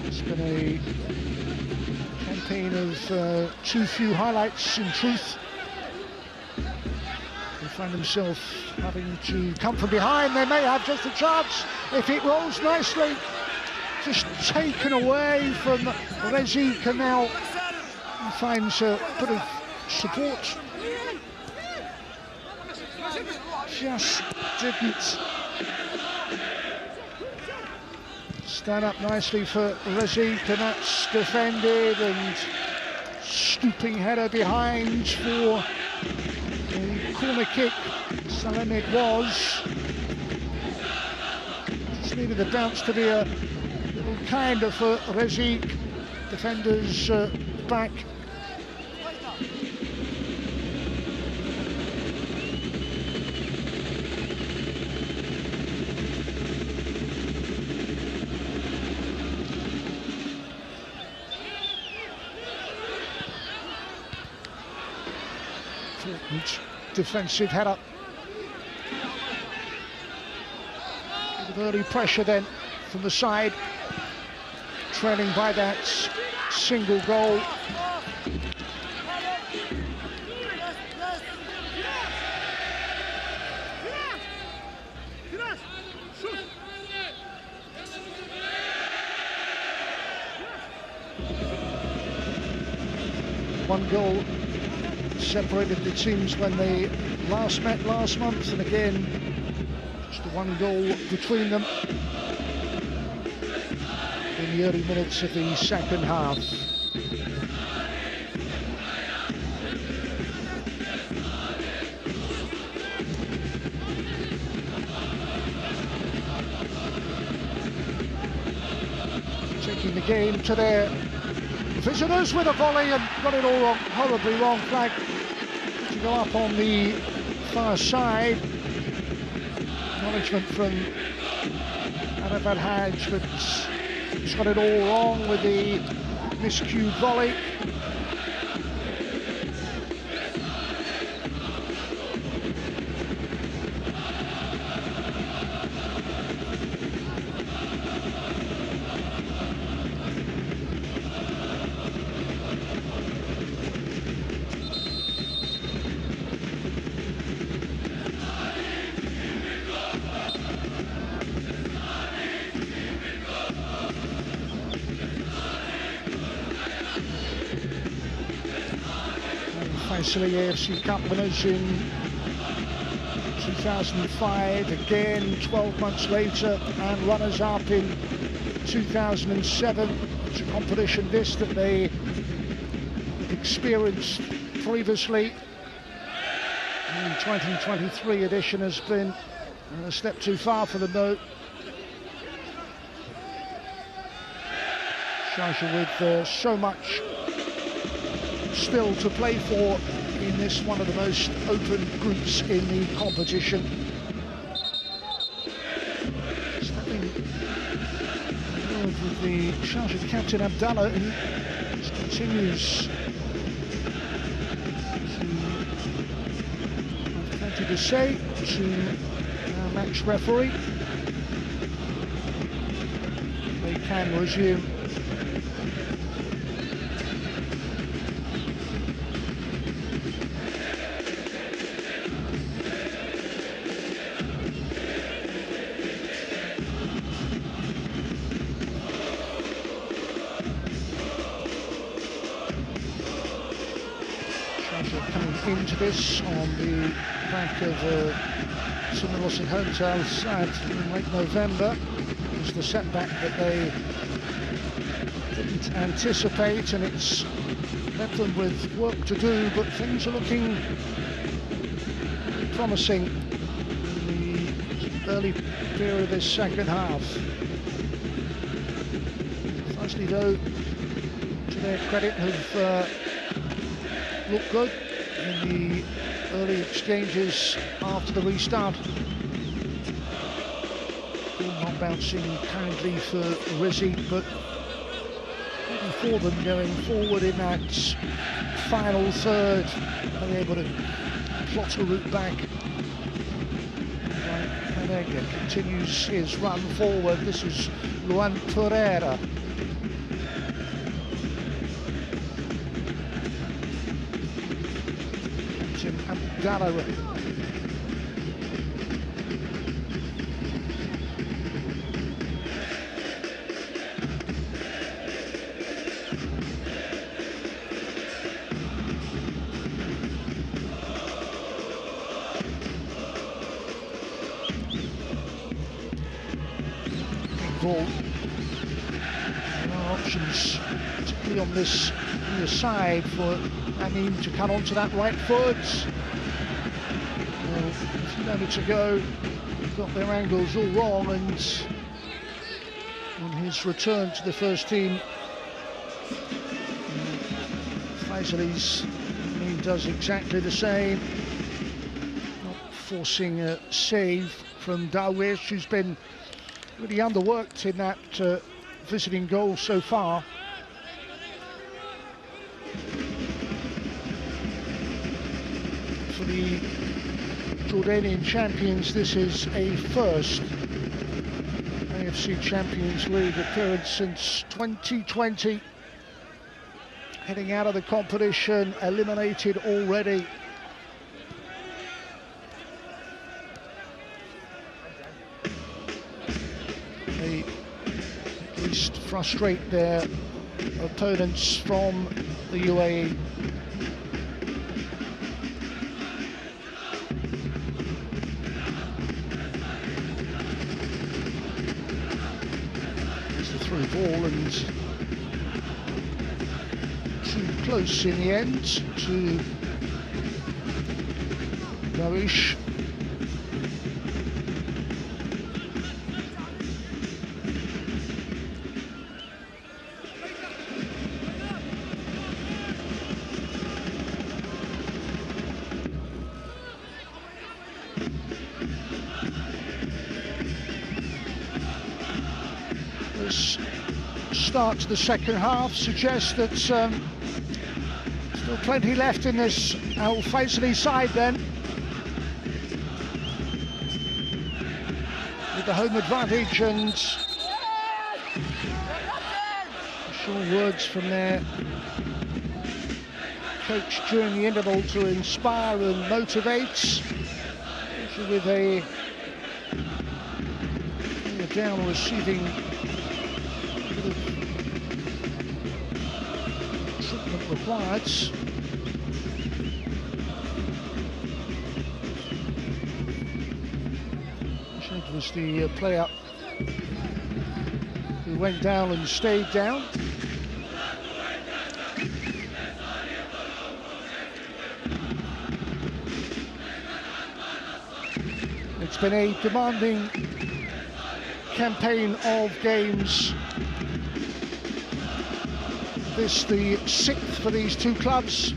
It's been a campaign of too few highlights, in truth. They find themselves having to come from behind. They may have just a chance if it rolls nicely. Just taken away from Rezik, and now he finds a bit of support. Just didn't stand up nicely for Rezik, and that's defended, and stooping header behind for the corner kick. Salem it was. Just needed the bounce to be a little kinder for Rezik. Defenders back. Defensive header. Bit of early pressure then from the side, trailing by that single goal. One goal separated the teams when they last met last month, and again just one goal between them in the early minutes of the second half. Taking the game to their visitors with a volley, and got it all wrong, horribly wrong. Flag to go up on the far side. Acknowledgement from Arafat Haj, but he's got it all wrong with the miscued volley. Faisaly AFC Cup winners in 2005, again 12 months later, and runners-up in 2007. It's a competition this that they experienced previously. The 2023 edition has been a step too far for them though. Sharjah with so much still to play for in this one of the most open groups in the competition. Stepping forward with the Sharjah captain Abdallah, who just continues to have plenty to say to our match referee. They can resume. Coming into this on the back of a similar loss at home to Al Sadd in late November. It was the setback that they didn't anticipate, and it's left them with work to do, but things are looking promising in the early period of this second half. Faisaly, though, to their credit, have looked good in the early exchanges after the restart. Not bouncing kindly for Rizzi, but for them going forward in that final third, being able to plot a route back. Panega continues his run forward. This is Luan Pereira. Abdallah. Ball. There are options, particularly on this near side, for Amin to cut onto that right foot. Well, a few moments ago, got their angles all wrong, and on his return to the first team, Faisaly's Amin does exactly the same, not forcing a save from Darwish, who's been really underworked in that visiting goal so far. For the Jordanian champions, this is a first AFC Champions League appearance since 2020. Heading out of the competition, eliminated already. They at least frustrate their opponents from the UAE. It's the through ball, and too close in the end to Darwish. This start to the second half suggests that still plenty left in this Al Faisaly side then, with the home advantage, and sure words from their coach during the interval to inspire and motivate, with a down receiving treatment required. was the player who went down and stayed down. It's been a demanding campaign of games. This the 6th for these two clubs.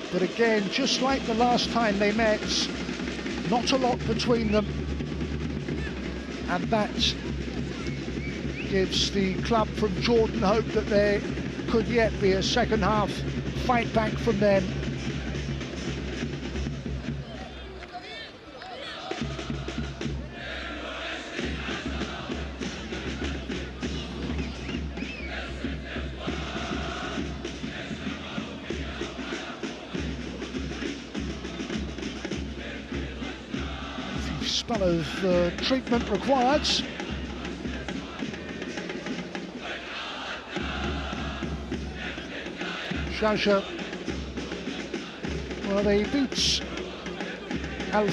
But again, just like the last time they met, not a lot between them. And that gives the club from Jordan hope that there could yet be a second half fight back from them. Spell of treatment required. Sharjah, well, they beat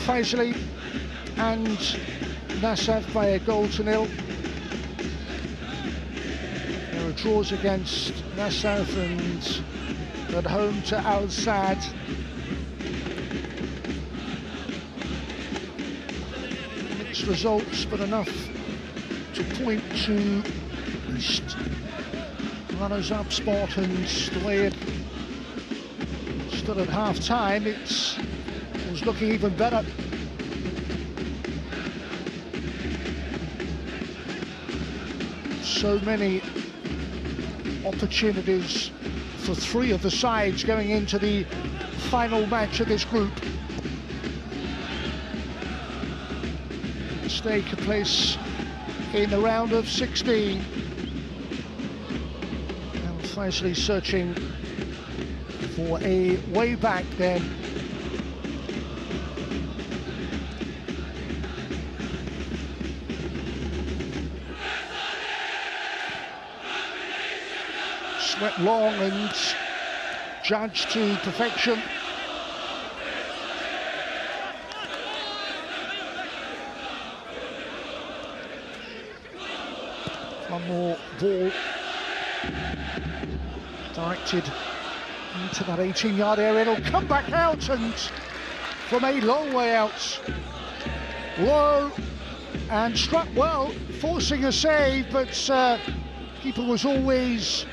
Faisaly and Nassaf by a goal to nil. There are draws against Nassaf and at home to Al Saad. Mixed results, but enough to point to at least runners-up spot, and the way it stood at half-time, it was looking even better. So many opportunities for three of the sides going into the final match of this group. Stake a place in the round of 16. Faisaly searching for a way back then. Swept long and judged to perfection. One more ball directed into that 18-yard area. It'll come back out, and from a long way out. Low and struck well, forcing a save, but keeper was always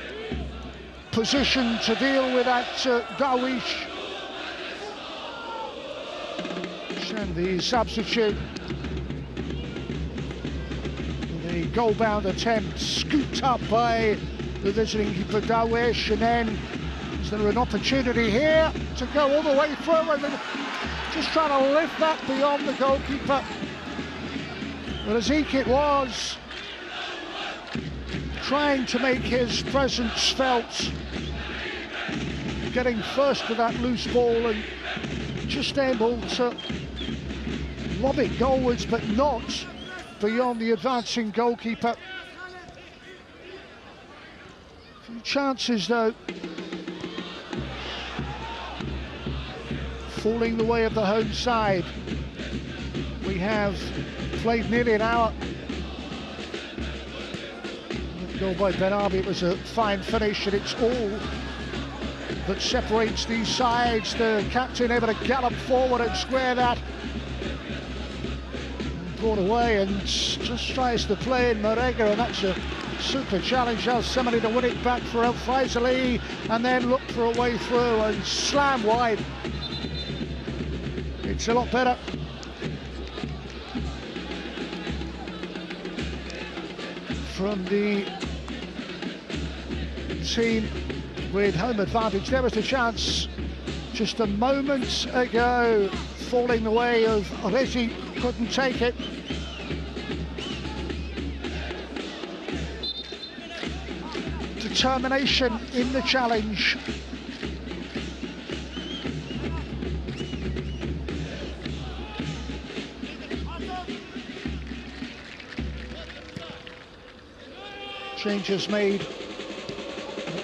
positioned to deal with that Darwish. And the substitute, the goal-bound attempt scooped up by the visiting keeper Darwish, and then is there an opportunity here to go all the way through, and then just trying to lift that beyond the goalkeeper. But Ezekiel was trying to make his presence felt, getting first to that loose ball and just able to lob it goalwards, but not beyond the advancing goalkeeper. Few chances though, falling the way of the home side. We have played nearly an hour. Goal by Ben Arby, it was a fine finish, and it's all that separates these sides. The captain able to gallop forward and square that. Brought away and just tries to play in Marega, and that's a super challenge. Has somebody to win it back for Faisaly, and then look for a way through and slam wide. It's a lot better. From the team with home advantage. There was the chance just a moment ago, falling the way of Resi, couldn't take it. Determination in the challenge. Changes made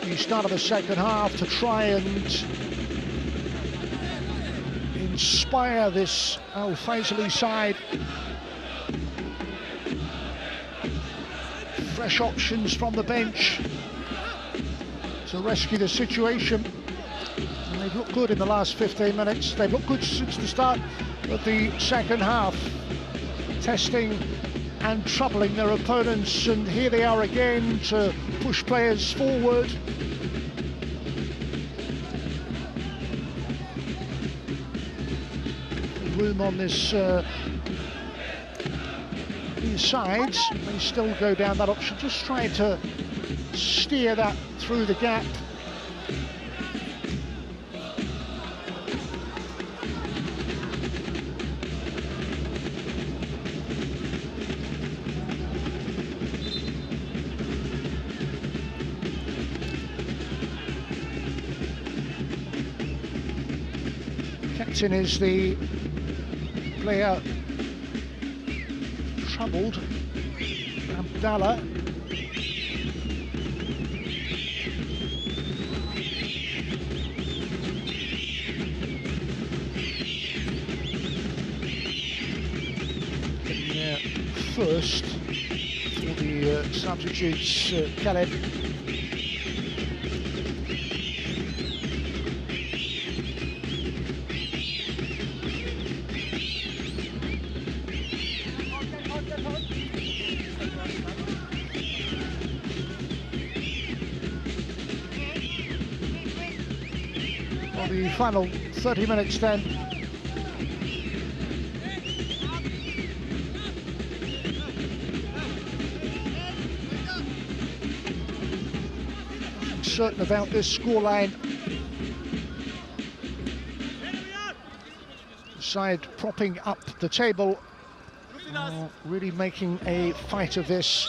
the start of the second half to try and inspire this Faisaly side. Fresh options from the bench to rescue the situation. And they've looked good in the last 15 minutes. They've looked good since the start of the second half, testing and troubling their opponents, and here they are again to push players forward. Room on this these sides, they still go down that option, just trying to steer that through the gap. Captain is the player troubled, Abdallah. First for the substitutes, Khaled. For the final 30 minutes then. Certain about this scoreline. The side propping up the table, really making a fight of this.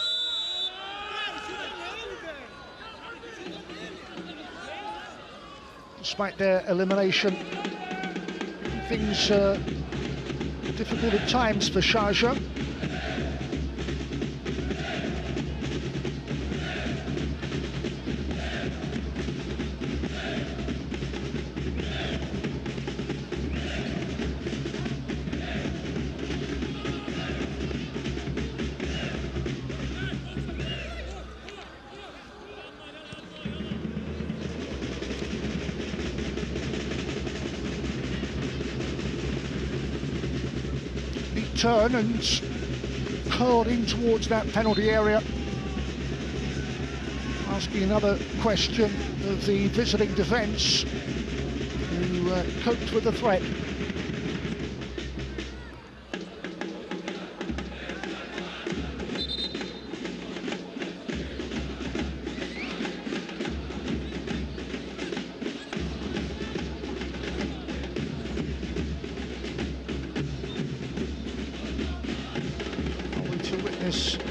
Despite their elimination, things difficult at times for Sharjah. Turn and curled in towards that penalty area. Asking another question of the visiting defence, who coped with the threat.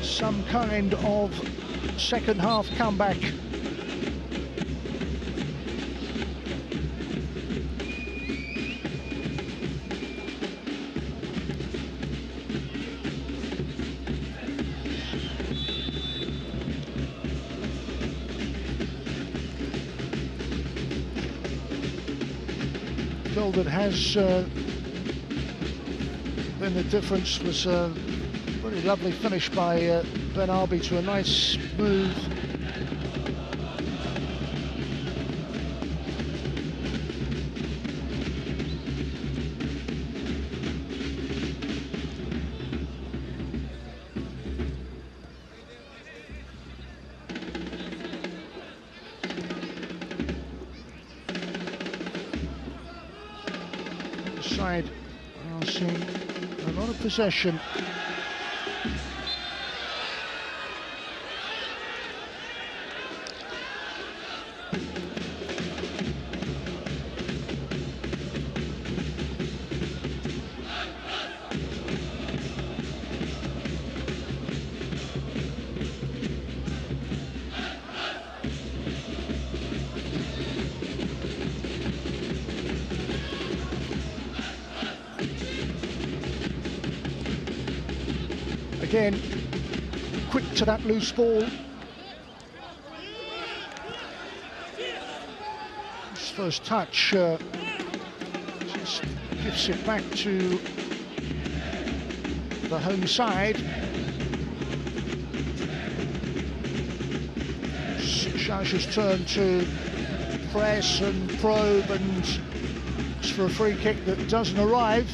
Some kind of second half comeback. Goal that has been the difference was very lovely finish by Ben Arby to a nice move. The side are seeing a lot of possession. Again, quick to that loose ball. first touch just gives it back to the home side. Sharjah's turn to press and probe, and it's for a free kick that doesn't arrive.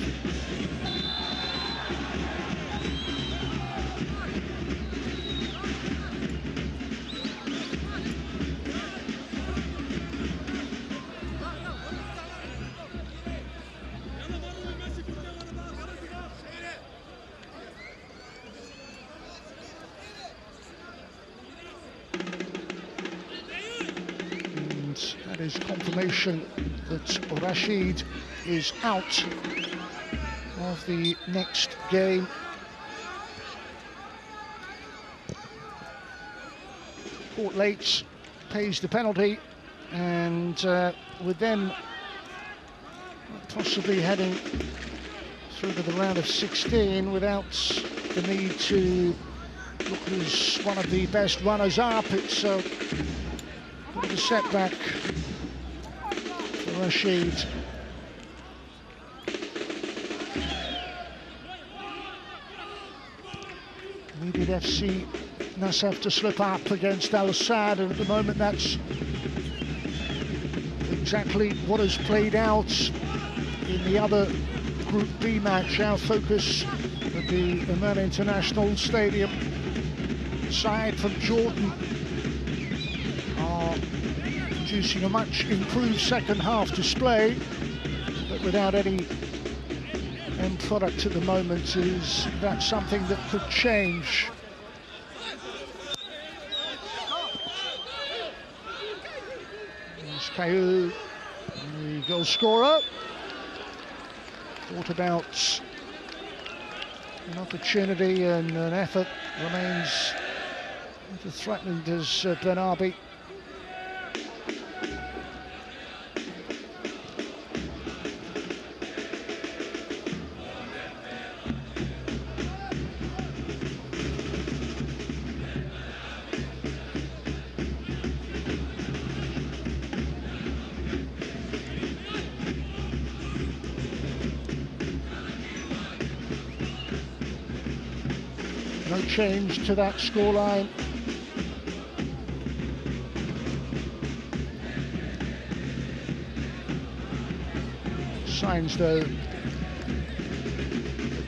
That is confirmation that Rashid is out of the next game. Port Lakes pays the penalty, and with them possibly heading through to the round of 16 without the need to look as one of the best runners-up, it's a bit of a setback for Rashid. Needed FC Nassef to slip up against Al Sadd, and at the moment that's exactly what has played out in the other Group B match. Our focus at the Amman International Stadium. Side from Jordan are producing a much improved second half display, but without any end product at the moment. Is that something that could change? There's Caillou, the goal scorer. Thought about an opportunity, and an effort remains as threatened as Benabi. No change to that scoreline. Signs though that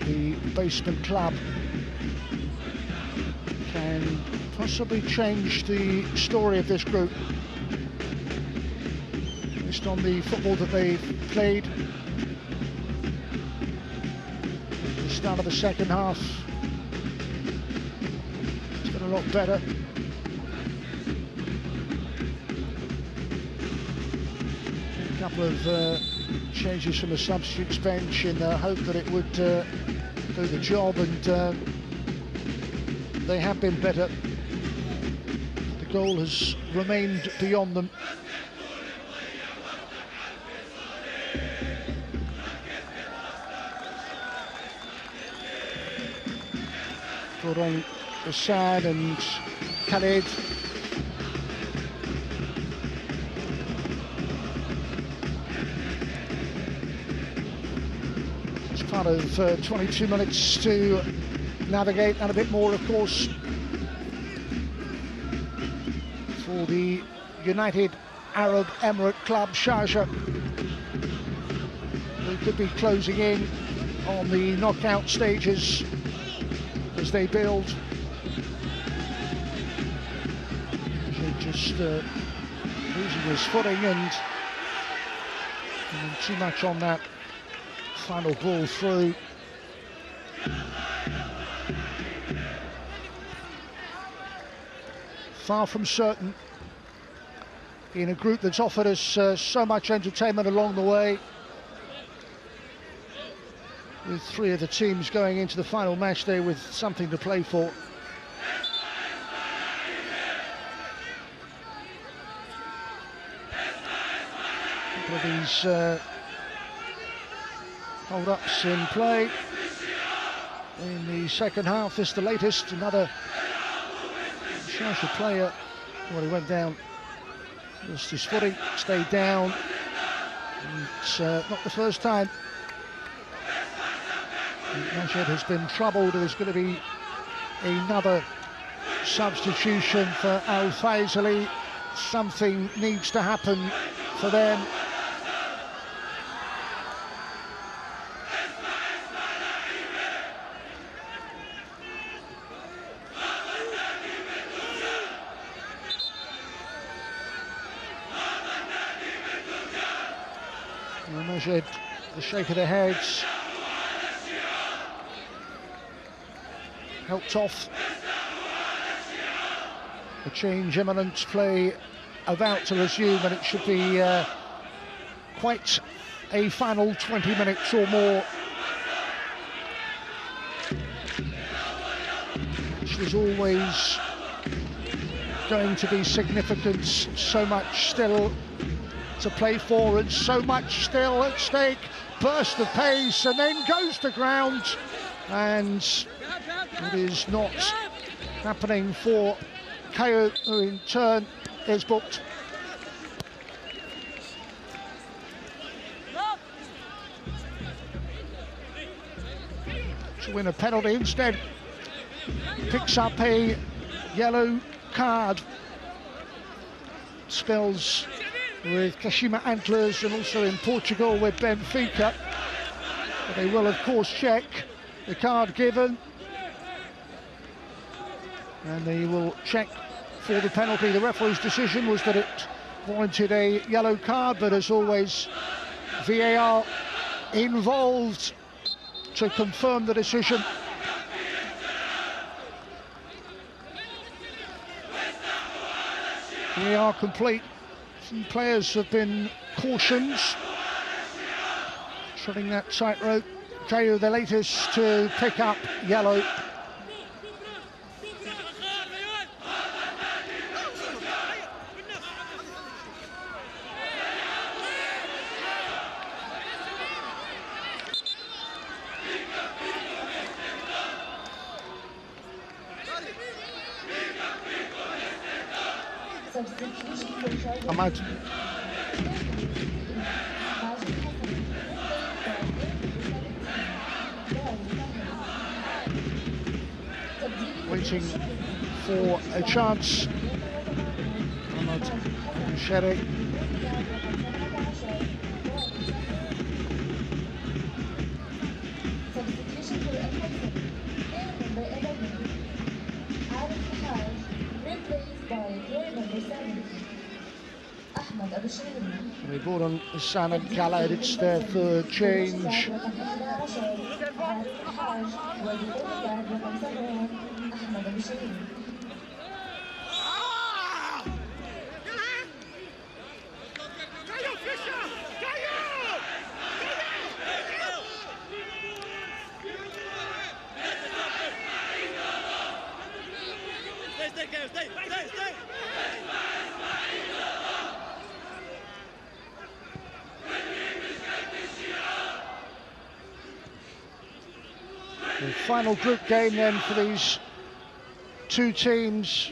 the basement club can possibly change the story of this group based on the football that they've played at the start of the second half. A lot better. A couple of changes from the substitutes bench in the hope that it would do the job, and they have been better. The goal has remained beyond them. Put on Assad and Khalid. It's part of 22 minutes to navigate, and a bit more, of course, for the United Arab Emirate Club Sharjah, who could be closing in on the knockout stages as they build. Just losing his footing and too much on that final ball through. Far from certain in a group that's offered us so much entertainment along the way, with three of the teams going into the final match day with something to play for. Of these hold-ups in play in the second half. This the latest, another Sharjah player. Well, he went down, lost his footing, stayed down, It's not the first time Majid has been troubled. There's going to be another substitution for Al Faisaly. Something needs to happen for them. Majid, the shake of their heads, helped off. A change imminent, play about to resume, and it should be quite a final 20 minutes or more. Which was always going to be significant. So much still to play for and so much still at stake. Burst of pace and then goes to ground, and it is not happening for Caio, who in turn is booked. To win a penalty instead, picks up a yellow card. Spells with Kashima Antlers and also in Portugal with Benfica. But they will of course check the card given, and they will check for the penalty. The referee's decision was that it warranted a yellow card, but as always VAR involved to confirm the decision. VAR complete. Some players have been cautioned, treading that tightrope. Caio, the latest to pick up yellow. Ahmad. Waiting for a chance. Ahmad Sherry. They brought on Hassan and Khaled, it's their third change. The final group game then for these two teams.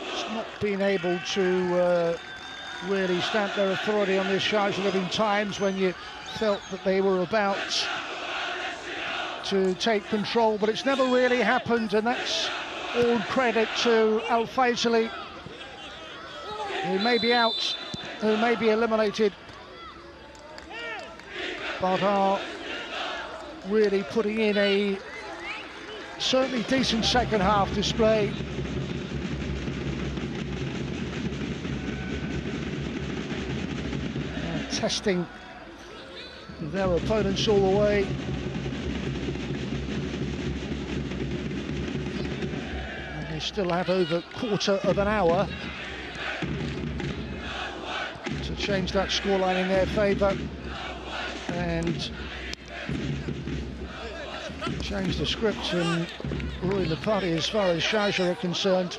It's not been able to really stamp their authority on this Sharjah. There have been times when you felt that they were about to take control, but it's never really happened, and that's all credit to Al Faisaly, who may be out, who may be eliminated, but are really putting in a certainly decent second half display. Testing their opponents all the way. Still have over a quarter of an hour to change that scoreline in their favour and change the script and ruin the party as far as Sharjah are concerned.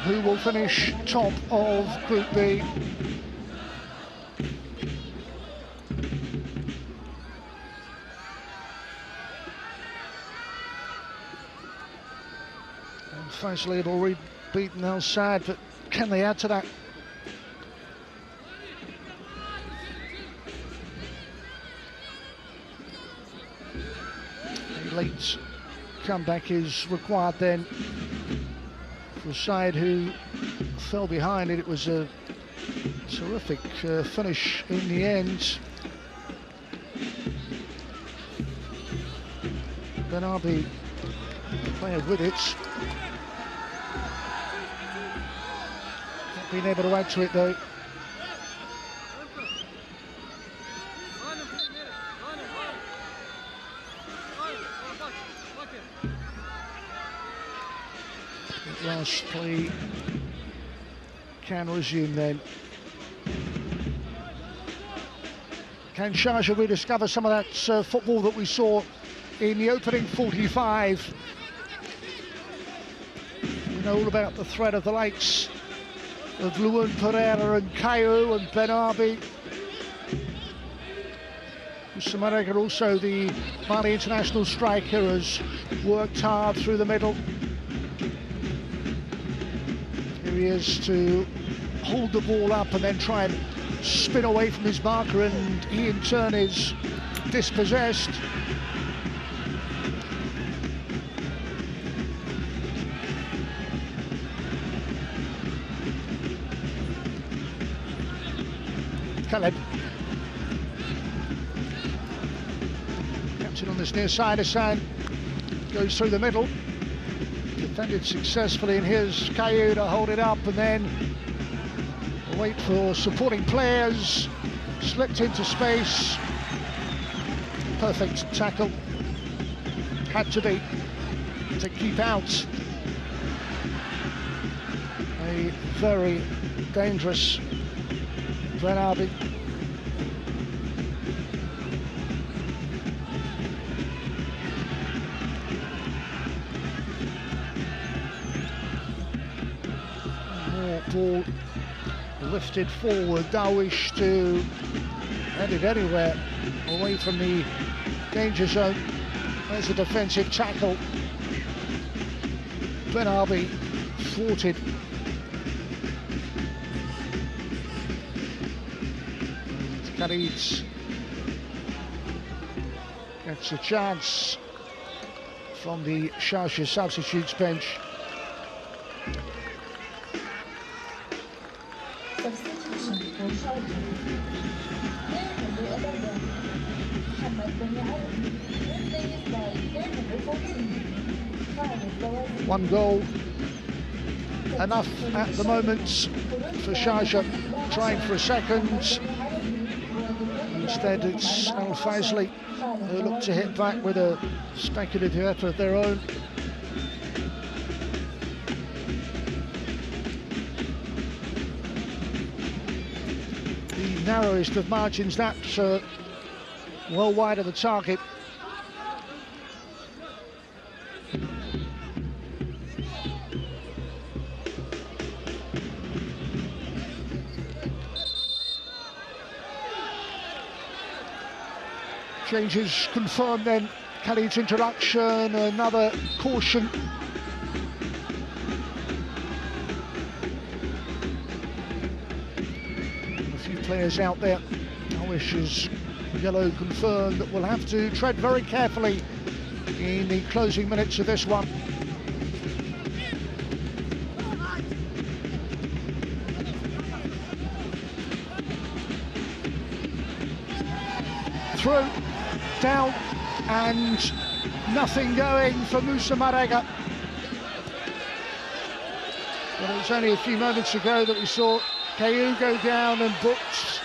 Who will finish top of Group B? And Faisaly had already beaten Al Saad, but can they add to that? A late comeback is required then for a side who fell behind it. It was a terrific finish in the end. Benabi playing with it. Not being able to add to it though. Lastly, can resume then. Can Sharjah rediscover some of that football that we saw in the opening 45? We know all about the threat of the likes of Luan Pereira and Caio and Benabi. Marega, also the Mali international striker, has worked hard through the middle. Here he is to hold the ball up and then try and spin away from his marker, and he in turn is dispossessed. Khaled. Captain on this near side, Hassan goes through the middle. Defended successfully, and here's Caillou to hold it up and then wait for supporting players. Slipped into space. Perfect tackle. Had to be to keep out a very dangerous Benabi. More ball lifted forward. Darwish to head it anywhere away from the danger zone. There's a defensive tackle. Benabi thwarted. Khalid gets a chance from the Sharjah substitutes bench. Substitution for Sharjah. Player number 11, Mohammed Ben Ali, replaced by player number 14, Khalid Bawazi. One goal, enough at the moment for Sharjah, trying for a second. Instead it's Al Faisaly who look to hit back with a speculative effort of their own. The narrowest of margins, that's well wide of the target. Changes confirmed then. Khalid's introduction, another caution. A few players out there. Darwish's yellow confirmed, that will have to tread very carefully in the closing minutes of this one. Through. Down, and nothing going for Moussa Marega. Well, it was only a few moments ago that we saw Caillou go down and booked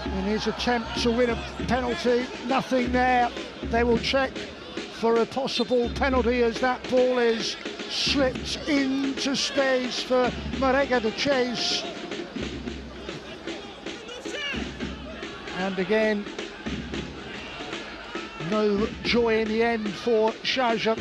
in his attempt to win a penalty. Nothing there. They will check for a possible penalty as that ball is slipped into space for Marega to chase. And again, no joy in the end for Sharjah.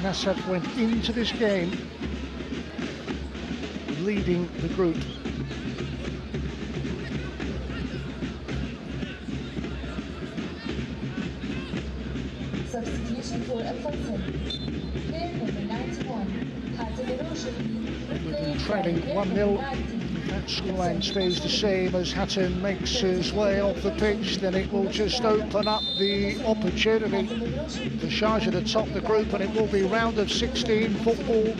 Nasaf went into this game leading the group. Substitution for Faisaly. Player number 91. We've been trailing 1-0. That scoreline stays the same as Hatton makes his way off the pitch, then it will just open up the opportunity for Sharjah to top the group, and it will be round of 16 football.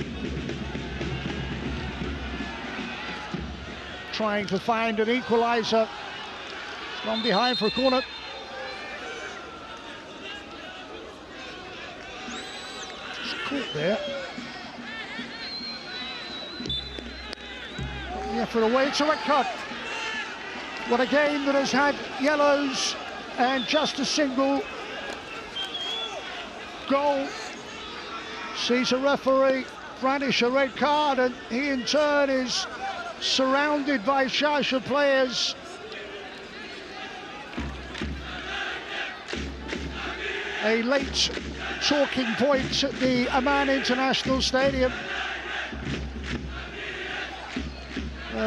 Trying to find an equaliser. It's gone behind for a corner. It's caught there. The effort away to red card. What a game that has had yellows and just a single goal. Sees a referee brandish a red card, and he in turn is surrounded by Sharjah players. A late talking point at the Amman International Stadium.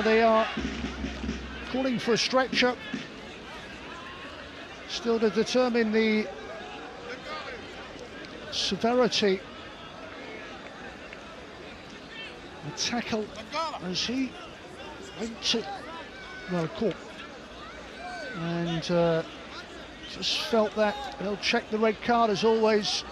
They are calling for a stretcher, still to determine the severity. The tackle as he went to, well, caught, and just felt that. They'll check the red card as always.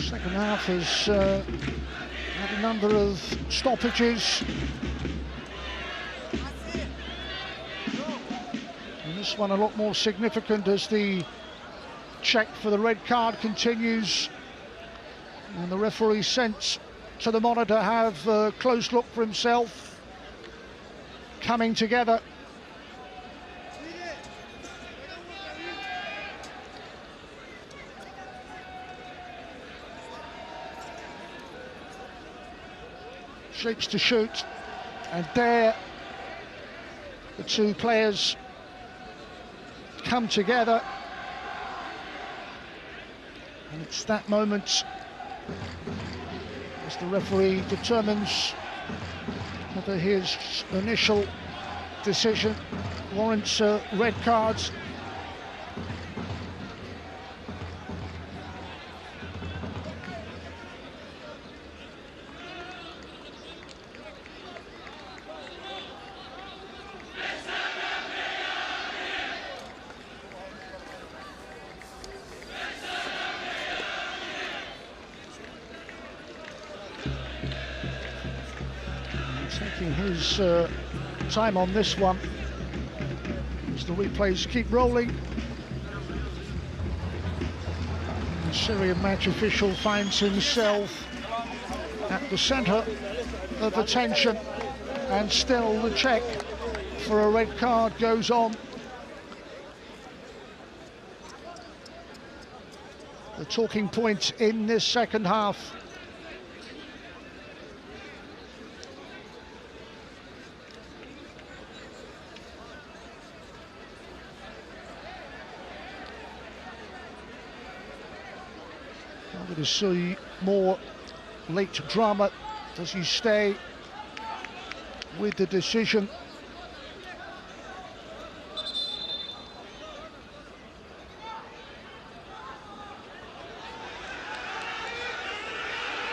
Second half has had a number of stoppages. And this one a lot more significant as the check for the red card continues. And the referee sent to the monitor have a close look for himself. Coming together. Shapes to shoot, and there the two players come together, and it's that moment as the referee determines whether his initial decision warrants red cards. Taking his time on this one as the replays keep rolling. The Syrian match official finds himself at the centre of attention, and still the check for a red card goes on. The talking point in this second half. To see more late drama. Does he stay with the decision?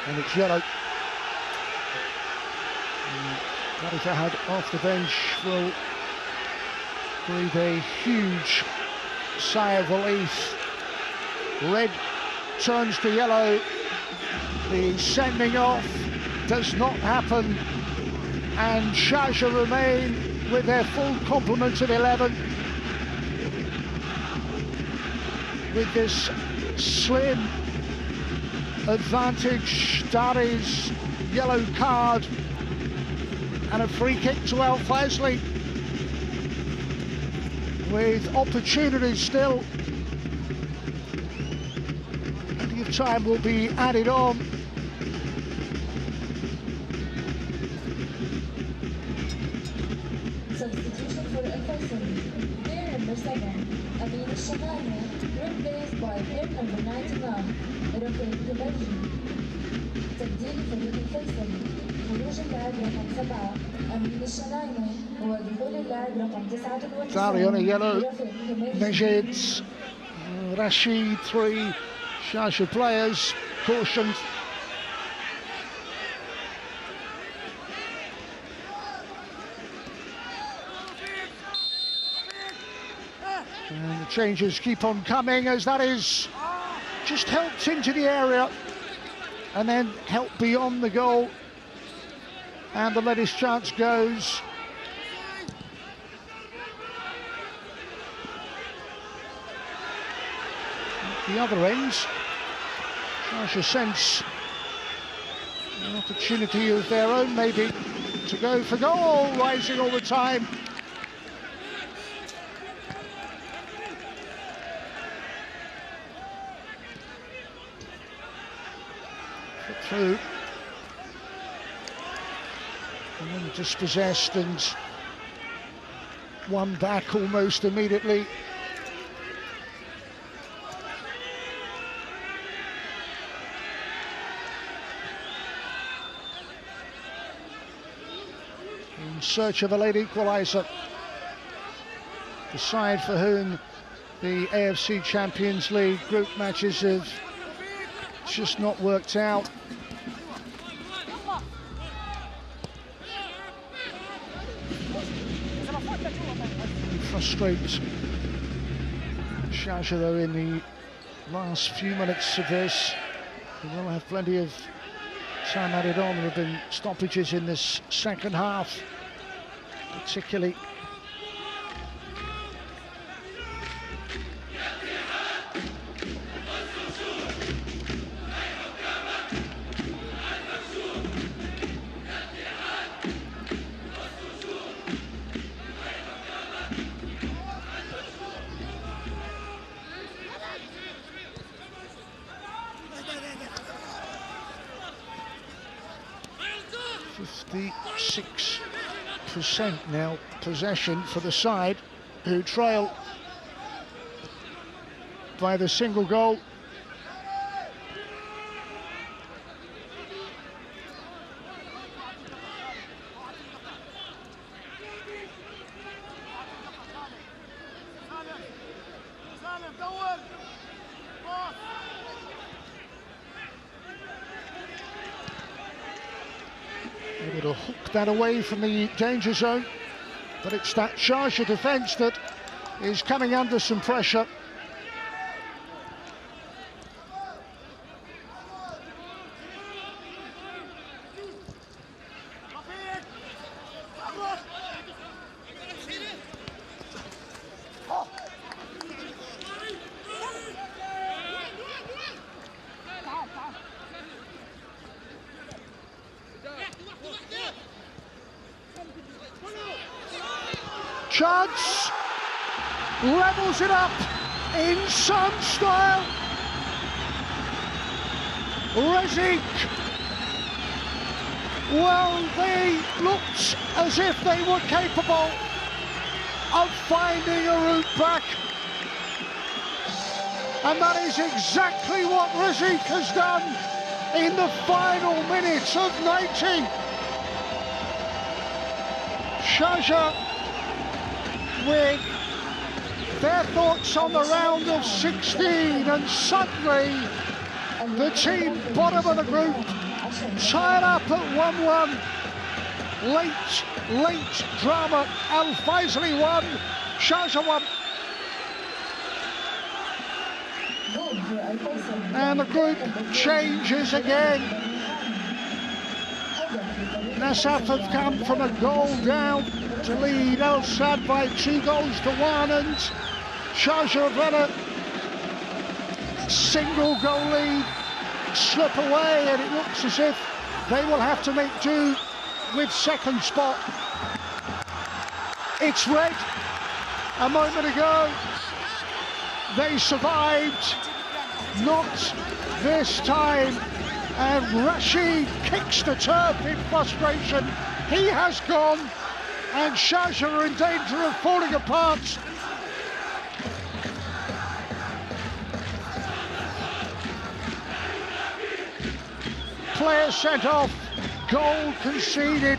And it's yellow. That had off the bench will breathe a huge sigh of relief. Red turns to yellow. The sending off does not happen, and Sharjah remain with their full complement of 11 with this slim advantage. Dari's yellow card and a free kick to Faisaly with opportunities still. Plenty of time will be added on. Substitution for Faisaly. Player number 7, Amin Shamani, replaced by player number 99, Rafael Kubaji. تبديل فريق فيصلي. خروج اللاعب رقم 7 أمين الشنايمي ودخول اللاعب رقم 99 Dari on a yellow. Nejid, Rashid, 3 Sharjah players cautioned. And the changes keep on coming as that is just helped into the area and then helped beyond the goal. And the latest chance goes. At the other end, Sharjah sense an opportunity of their own maybe to go for goal, rising all the time. Through and then dispossessed and won back almost immediately. In search of a late equaliser, the side for whom the AFC Champions League group matches have just not worked out. Frustrate Sharjah though in the last few minutes of this. We will have plenty of time added on. There have been stoppages in this second half, particularly. Now possession for the side who trail by the single goal. Able to hook that away from the danger zone, but it's that Sharjah defence that is coming under some pressure. Chance, levels it up in some style. Rezik, well, they looked as if they were capable of finding a route back. And that is exactly what Rezik has done in the final minutes of 90. Sharjah with their thoughts on the round of 16, and suddenly the team bottom of the group tied up at 1-1. Late drama. Faisaly 1, Sharjah 1. And the group changes again. Nassaf have come from a goal down to lead Al Sadd by 2-1, and Sharjah have let a single goal lead slip away, and it looks as if they will have to make do with second spot. It's red. A moment ago they survived, not this time, and Rashid kicks the turf in frustration. He has gone, and Sharjah are in danger of falling apart. Player sent off, goal conceded,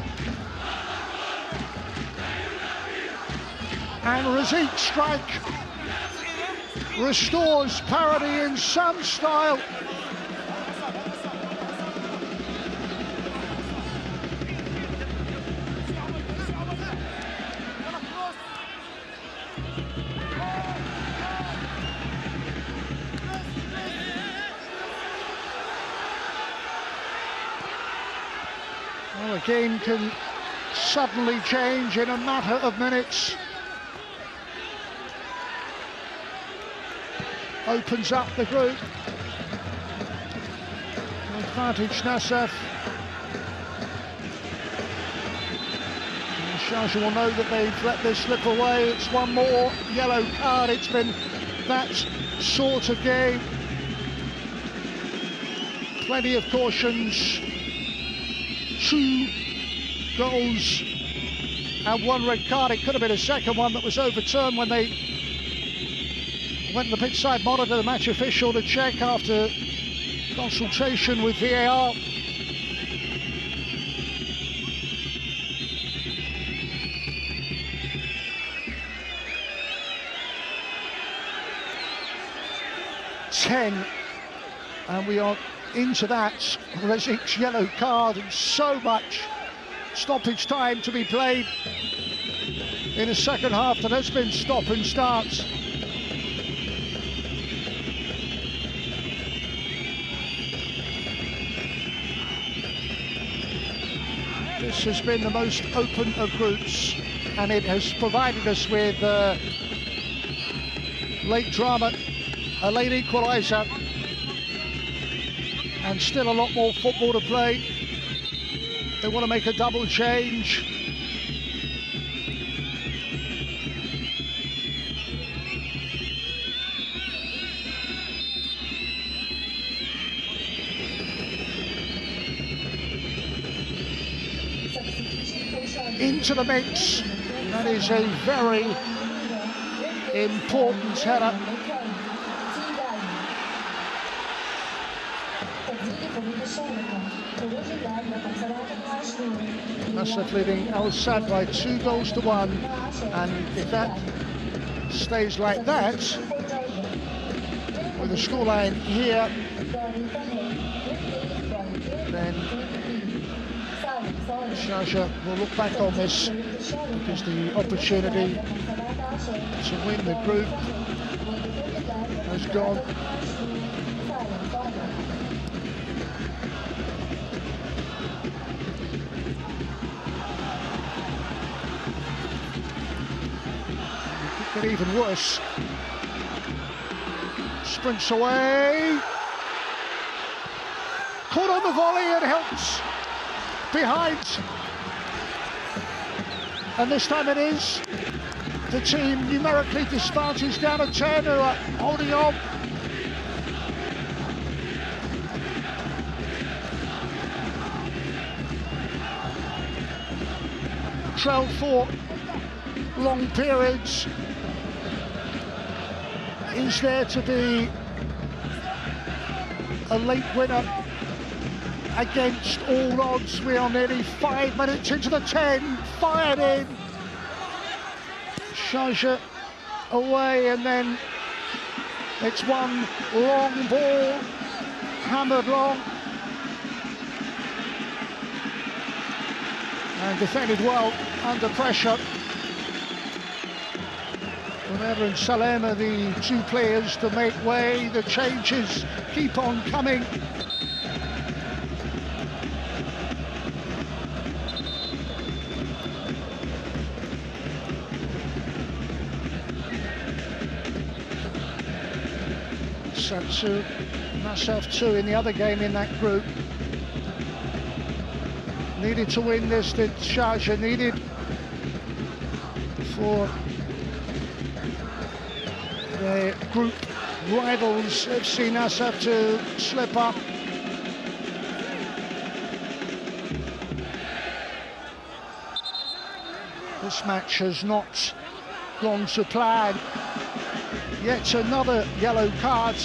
and Raziq's strike restores parity in some style. Well, the game can suddenly change in a matter of minutes. Opens up the group. Advantage Nassaf. And Sharjah will know that they've let this slip away. It's one more yellow card. It's been that sort of game. Plenty of cautions. 2 goals and 1 red card. It could have been a second one that was overturned when they went to the pitch side monitor, the match official, to check after consultation with VAR. And we are into that. Raziq's yellow card, and so much stoppage time to be played in a second half that has been stop and start. This has been the most open of groups, and it has provided us with late drama, a late equaliser, and still a lot more football to play. They want to make a double change. Into the mix. That is a very important header. Nassaf leading Al Sadd by 2-1, and if that stays like that, with the scoreline here, then Sharjah will look back on this because the opportunity to win the group has gone. It could get even worse. Sprints away. Caught on the volley and helps behind, and this time it is the team numerically disadvantaged down to 10 who are holding on. Trailed for long periods. Is there to be a late winner against all odds? We are nearly 5 minutes into the 10, fired in. Sharjah away, and then it's one long ball, hammered long. and defended well under pressure. Umer and Salem are the two players to make way. The changes keep on coming. Satsu, Nassef 2 in the other game in that group. Needed to win this, did Sharjah, needed for the group rivals AFC Nassef to slip up. This match has not gone to plan. Yet another yellow card.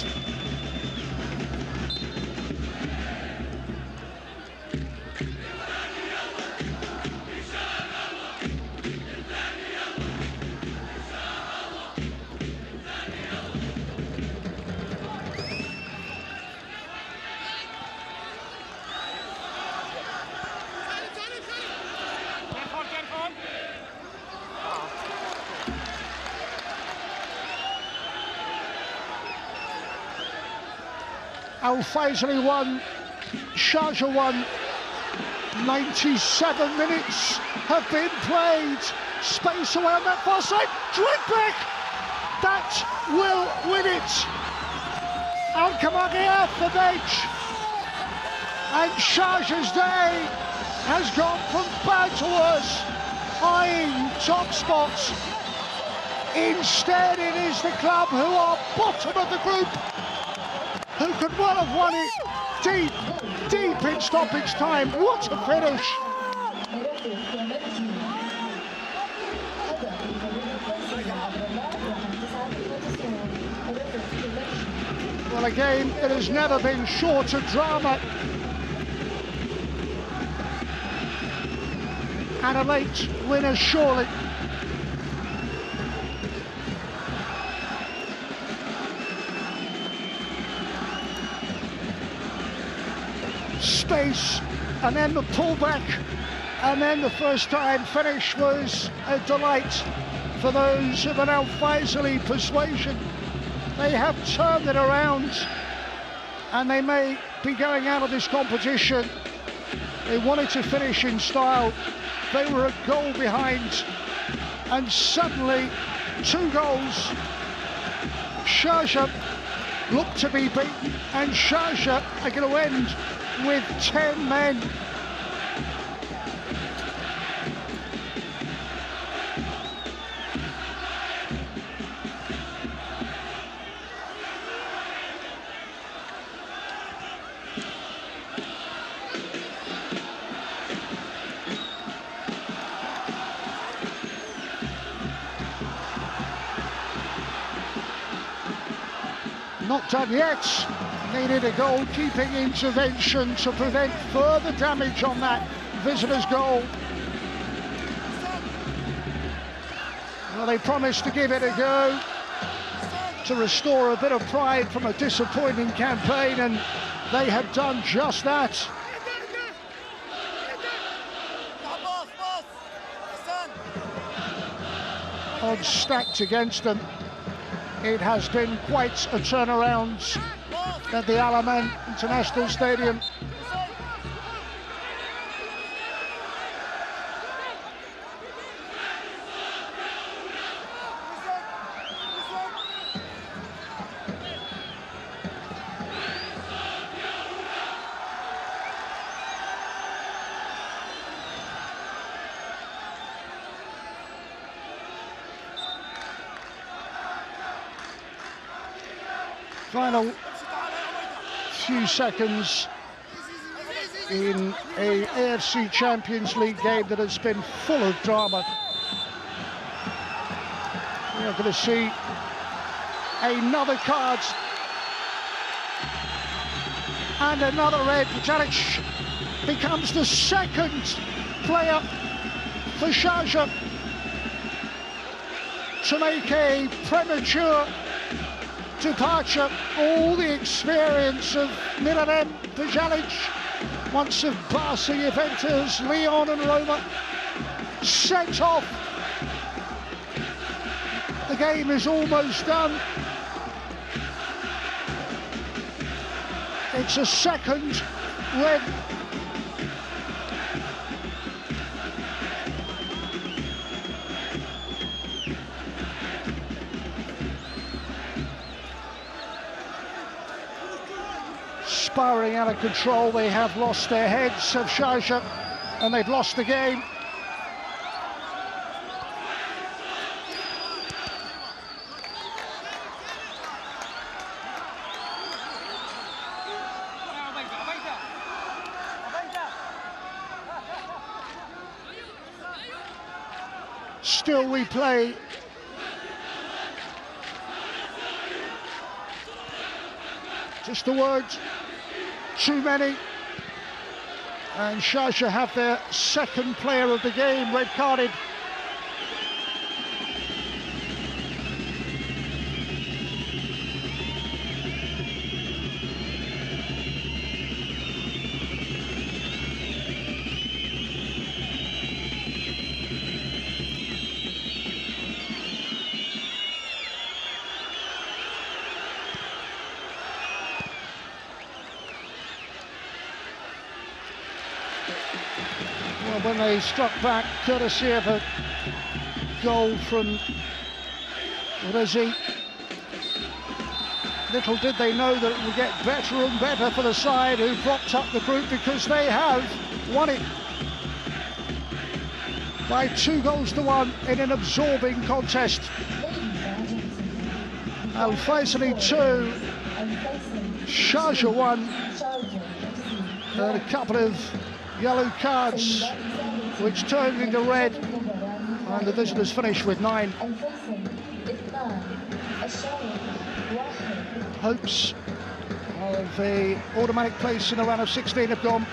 Faisaly won, Sharjah won. 97 minutes have been played. Space away on that far side. Drinkback! That will win it. Al-Kamagi off the bench. And Sharjah's day has gone from bad to worse, eyeing top spots. Instead, it is the club who are bottom of the group, who could well have won it deep in stoppage time. What a finish! Well, again, it has never been short of drama. And a late winner, surely. Space, and then the pullback, and then the first time finish was a delight for those of an Al-Faisaly persuasion. They have turned it around, and they may be going out of this competition. They wanted to finish in style. They were a goal behind, and suddenly 2 goals. Sharjah looked to be beaten, and Sharjah are going to end with 10 men. Not done yet. Needed a goalkeeping intervention to prevent further damage on that visitors' goal. Well, they promised to give it a go, to restore a bit of pride from a disappointing campaign, and they have done just that. Odds stacked against them. It has been quite a turnaround at the Al Aman International Stadium. Final few seconds in a AFC Champions League game that has been full of drama. We are going to see another card and another red. Jalic becomes the second player for Sharjah to make a premature departure. All the experience of Miralem Faisaly once of Barca, Juventus, Lyon and Roma sent off. The game is almost done. It's a second red. Spiraling out of control, they have lost their heads of Sharjah, and they've lost the game. Still we play. Just the words, too many. And Sharjah have their second player of the game red carded. Well, when they struck back, courtesy of a goal from Rezi, little did they know that it would get better and better for the side who propped up the group, because they have won it by 2-1 in an absorbing contest. Faisaly 2, Sharjah 1, and a couple of yellow cards which turned into red, and the visitors finished with 9. Hopes of the automatic place in the round of 16 have gone.